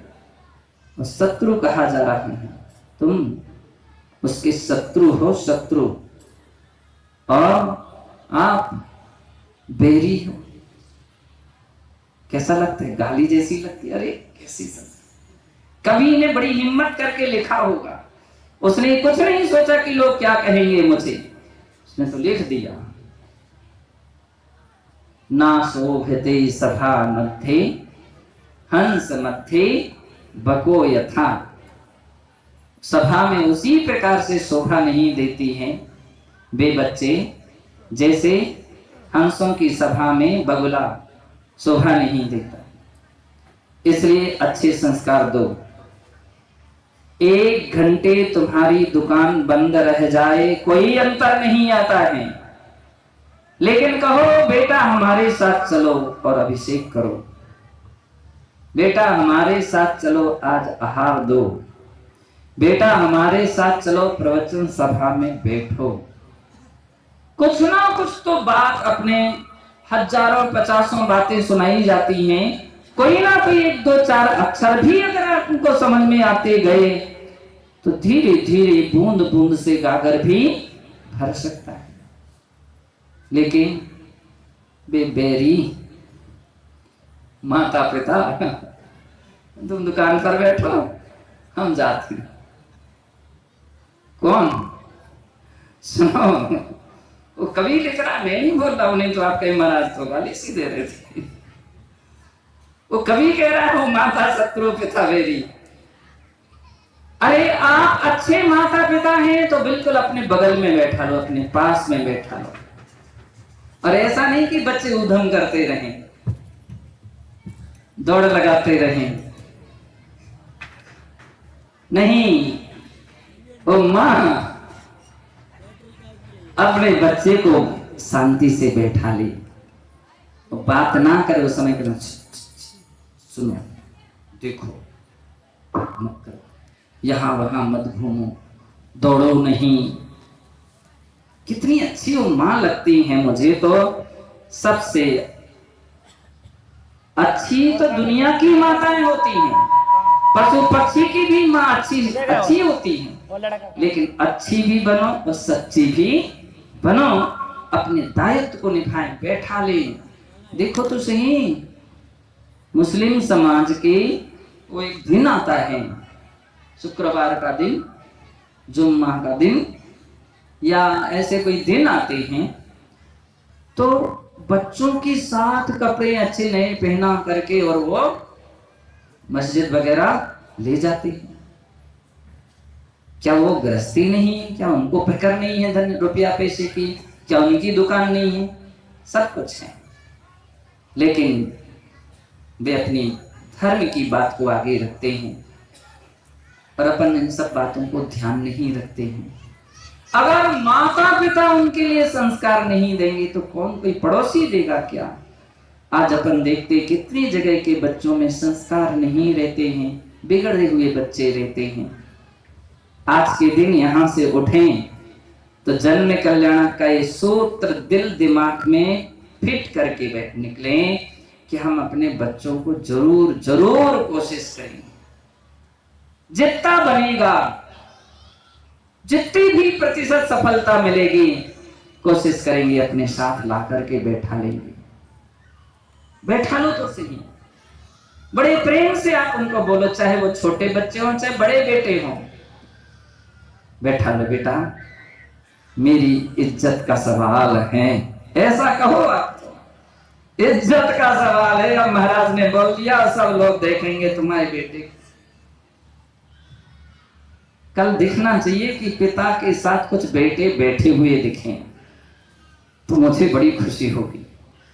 शत्रु कहा जा रहा है। तुम उसके शत्रु हो, शत्रु, और आप बैरी हो। कैसा लगता है? गाली जैसी लगती है। अरे कैसी कवि ने बड़ी हिम्मत करके लिखा होगा, उसने कुछ नहीं सोचा कि लोग क्या कहेंगे मुझे, उसने तो लिख दिया। ना शोभते सभा मध्ये हंस मध्ये बको यथा। सभा में उसी प्रकार से शोभा नहीं देती हैं वे बच्चे जैसे हंसों की सभा में बगुला शोभा नहीं देता। इसलिए अच्छे संस्कार दो। 1 घंटे तुम्हारी दुकान बंद रह जाए कोई अंतर नहीं आता है, लेकिन कहो बेटा हमारे साथ चलो और अभिषेक करो, बेटा हमारे साथ चलो आज आहार दो, बेटा हमारे साथ चलो प्रवचन सभा में बैठो। कुछ ना कुछ तो बात, अपने हजारों 50 बातें सुनाई जाती हैं, कोई ना कोई 1 2 4 अक्षर भी अगर उनको समझ में आते गए तो धीरे धीरे बूंद बूंद से गागर भी भर सकता है। लेकिन वे बैरी माता पिता, तुम दुकान पर बैठो हम जाते हैं। कौन? सुनो, वो कवि लिख रहा, मैं नहीं बोल रहा हूं, नहीं तो आपके महाराज तो गाली सी दे रहे थे। वो कवि कह रहा है माता शत्रु पिता बैरी। अरे आप अच्छे माता पिता हैं तो बिल्कुल अपने बगल में बैठा लो, अपने पास में बैठा लो, और ऐसा नहीं कि बच्चे उधम करते रहें, दौड़ लगाते रहें। नहीं, ओ माँ अपने बच्चे को शांति से बैठा ले, तो बात ना करे उस समय के, सुनो देखो मत करो, यहां वहां मत घूमो, दौड़ो नहीं। कितनी अच्छी वो माँ लगती है मुझे तो। सबसे अच्छी तो दुनिया की माताएं होती हैं, पशु पक्षी की भी माँ अच्छी होती है, लेकिन अच्छी भी बनो और सच्ची भी बनो, अपने दायित्व को निभाएं, बैठा ले। देखो तो सही, मुस्लिम समाज के वो एक दिन आता है, शुक्रवार का दिन, जुम्मा का दिन, या ऐसे कोई दिन आते हैं, तो बच्चों के साथ कपड़े अच्छे नए पहना करके और वो मस्जिद वगैरह ले जाते हैं। क्या वो गृहस्थी नहीं है? क्या उनको फिक्र नहीं है धन रुपया पैसे की? क्या उनकी दुकान नहीं है? सब कुछ है, लेकिन वे अपनी धर्म की बात को आगे रखते हैं और अपन इन सब बातों को ध्यान नहीं रखते हैं। अगर माता पिता उनके लिए संस्कार नहीं देंगे तो कौन, कोई पड़ोसी देगा क्या? आज अपन देखते कितनी जगह के बच्चों में संस्कार नहीं रहते हैं, बिगड़े हुए बच्चे रहते हैं। आज के दिन यहां से उठें तो जन्म कल्याण का ये सूत्र दिल दिमाग में फिट करके बैठ निकले कि हम अपने बच्चों को जरूर जरूर कोशिश करें। जितना बनेगा, जितनी भी प्रतिशत सफलता मिलेगी, कोशिश करेंगे अपने साथ ला करके बैठा लेंगे। बैठा लो तो सही, बड़े प्रेम से आप उनको बोलो, चाहे वो छोटे बच्चे हों चाहे बड़े बेटे हों, बैठा लो बेटा, मेरी इज्जत का सवाल है, ऐसा कहो आप। तो इज्जत का सवाल है, अब महाराज ने बोल दिया, सब लोग देखेंगे तुम्हारे बेटे। कल दिखना चाहिए कि पिता के साथ कुछ बेटे बैठे हुए दिखें, तो मुझे बड़ी खुशी होगी।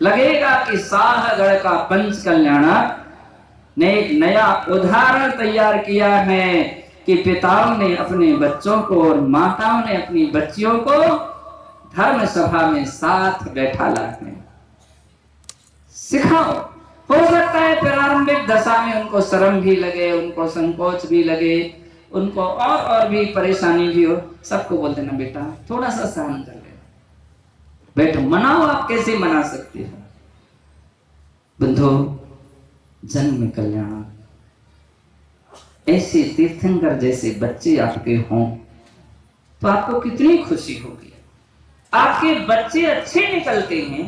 लगेगा कि साहगढ़ का पंच कल्याणक ने एक नया उदाहरण तैयार किया है कि पिताओं ने अपने बच्चों को और माताओं ने अपनी बच्चियों को धर्म सभा में साथ बैठा लाए। सिखाओ, हो सकता है प्रारंभिक दशा में उनको शर्म भी लगे, उनको संकोच भी लगे, उनको और भी परेशानी भी हो। सबको बोल देना बेटा थोड़ा सा सहन कर ले, बेटा मनाओ। आप कैसे मना सकते हो? बंधु, जन्म कल्याण ऐसे तीर्थंकर जैसे बच्चे आपके हों तो आपको कितनी खुशी होगी। आपके बच्चे अच्छे निकलते हैं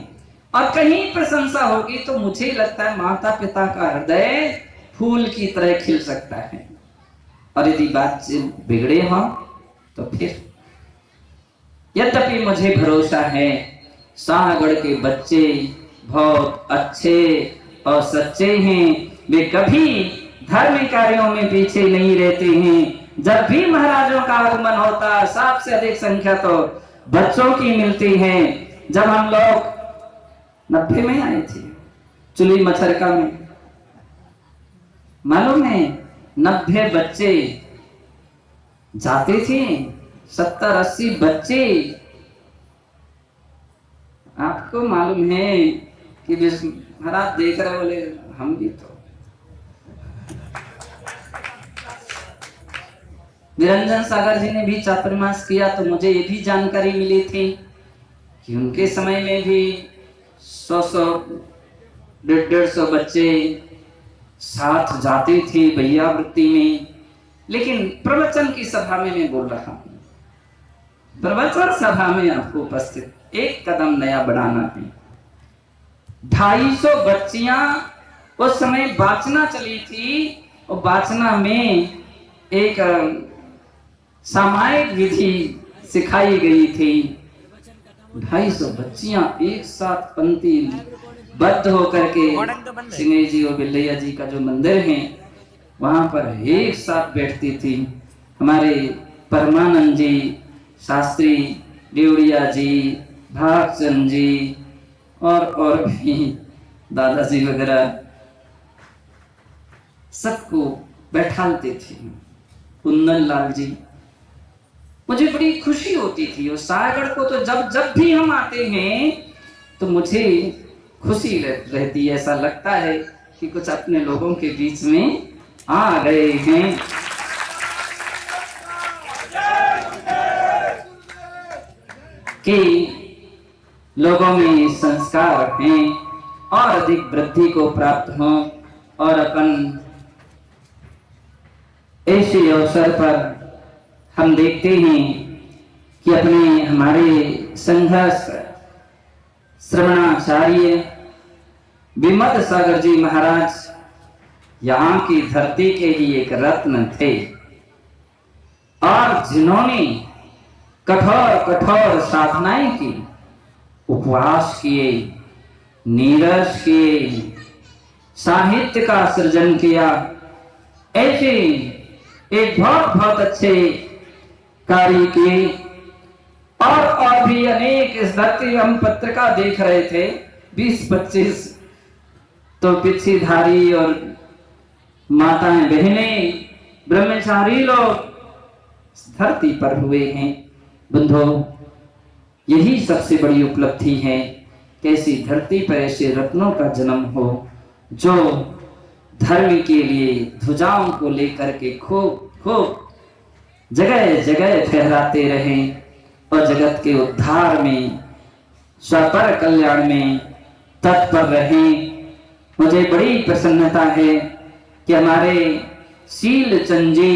और कहीं प्रशंसा होगी तो मुझे लगता है माता पिता का हृदय फूल की तरह खिल सकता है। और यदि बात बिगड़े हो तो फिर, यद्यपि मुझे भरोसा है शाहगढ़ के बच्चे बहुत अच्छे और सच्चे हैं, वे कभी धर्म कार्यों में पीछे नहीं रहते हैं। जब भी महाराजों का आगमन होता है सबसे अधिक संख्या तो बच्चों की मिलती है। जब हम लोग 90 में आए थे चुली मछरका में, मालूम है 90 बच्चे जाते थे, 70-80 बच्चे। आपको मालूम है कि महाराज देख रहे, बोले हम भी तो। निरंजन सागर जी ने भी चातुर्मास किया तो मुझे ये भी जानकारी मिली थी कि उनके समय में भी 100-100, 150 बच्चे साथ जाते थे भैया वृत्ति में। लेकिन प्रवचन की सभा में मैं बोल रहा हूं, प्रवचन सभा में आपको उपस्थित एक कदम नया बढ़ाना है। 250 बच्चियां उस समय वाचना चली थी और वाचना में एक सामायिक विधि सिखाई गई थी। 250 बच्चियां एक साथ पंक्ति बद्ध होकर के सिंह जी और बिल्लैया जी का जो मंदिर है वहां पर एक साथ बैठती थी। हमारे परमानंद जी, शास्त्री देवड़िया जी, भागचंद जी और भी दादाजी वगैरह सबको बैठालते थे। कुंदन लाल जी, मुझे बड़ी खुशी होती थी। और सागर को तो जब भी हम आते हैं तो मुझे खुशी रहती है, ऐसा लगता है कि कुछ अपने लोगों के बीच में आ गए हैं। कि लोगों में संस्कार हैं और अधिक वृद्धि को प्राप्त हो और अपन ऐसे अवसर पर हम देखते हैं कि अपने हमारे संघर्ष श्रवणाचार्य विमल सागर जी महाराज यहाँ की धरती के ही एक रत्न थे और जिन्होंने कठोर साधनाएं की, उपवास किए, नीरस किए, साहित्य का सृजन किया, ऐसे एक बहुत अच्छे कार्य किए। और भी अनेक इस धरती हम पत्रिका देख रहे थे 20-25 तो पिछीधारी और माताएं बहनें ब्रह्मचारी लोग धरती पर हुए हैं। बंधु, यही सबसे बड़ी उपलब्धि है कि ऐसी धरती पर ऐसे रत्नों का जन्म हो जो धर्म के लिए ध्वजाओं को लेकर के खूब जगह जगह फहराते रहें और जगत के उद्धार में, स्वपर कल्याण में तत्पर रहें। मुझे बड़ी प्रसन्नता है कि हमारे शील चंद जी,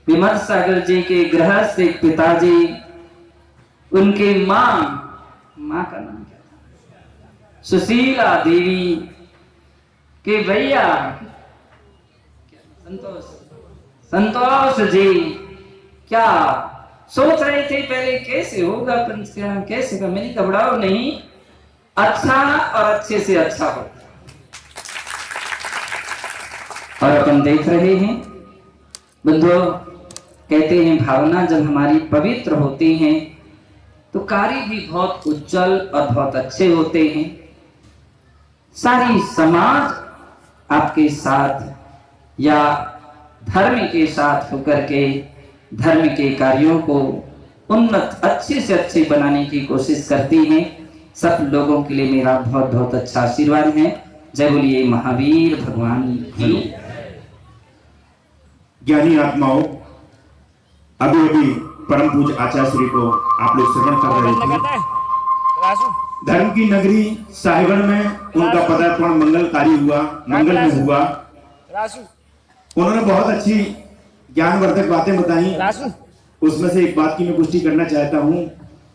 विमल सागर जी के गृहस्थ एक पिताजी, उनकी माँ का नाम क्या था, सुशीला देवी के भैया संतोष जी क्या सोच रहे थे पहले कैसे होगा पंचकर्म, कैसे का। मेरी घबराओ नहीं, अच्छा और अच्छे से अच्छा हो। और अपन देख रहे हैं बंधु, कहते हैं भावना जब हमारी पवित्र होती है तो कार्य भी बहुत उज्जवल और बहुत अच्छे होते हैं। सारी समाज आपके साथ या धर्म के साथ होकर के धर्म के कार्यों को उन्नत अच्छे से अच्छे बनाने की कोशिश करती है। सब लोगों के लिए मेरा बहुत अच्छा आशीर्वाद है। जय बोलिए महावीर भगवान की। ज्ञानी आत्माओं, अभी अभी परम पूज्य आचार्य श्री को आप लोग श्रवण कर रहे थे। धर्म की नगरी साहिबगढ़ में उनका पदार्पण मंगलकारी हुआ, मंगल में हुआ। उन्होंने बहुत अच्छी ज्ञानवर्धक बातें बताई। उसमें से एक बात की मैं पुष्टि करना चाहता हूँ,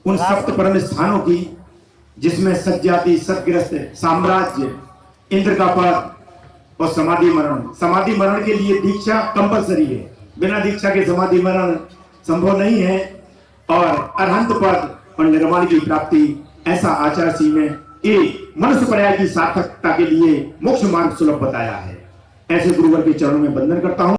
उन सप्त परम स्थानों की जिसमें सज्जाति, सतगृहस्थ, साम्राज्य, इंद्र का पद और समाधि मरण। समाधि मरण के लिए दीक्षा कंपलसरी है, बिना दीक्षा के समाधि मरण संभव नहीं है। और अरहंत पद और निर्वाण की प्राप्ति, ऐसा आचार्य श्री ने एक मनुष्य पर्याय की सार्थकता के लिए मोक्ष मार्ग सुलभ बताया है। ऐसे गुरुवर के चरणों में वंदन करता हूं।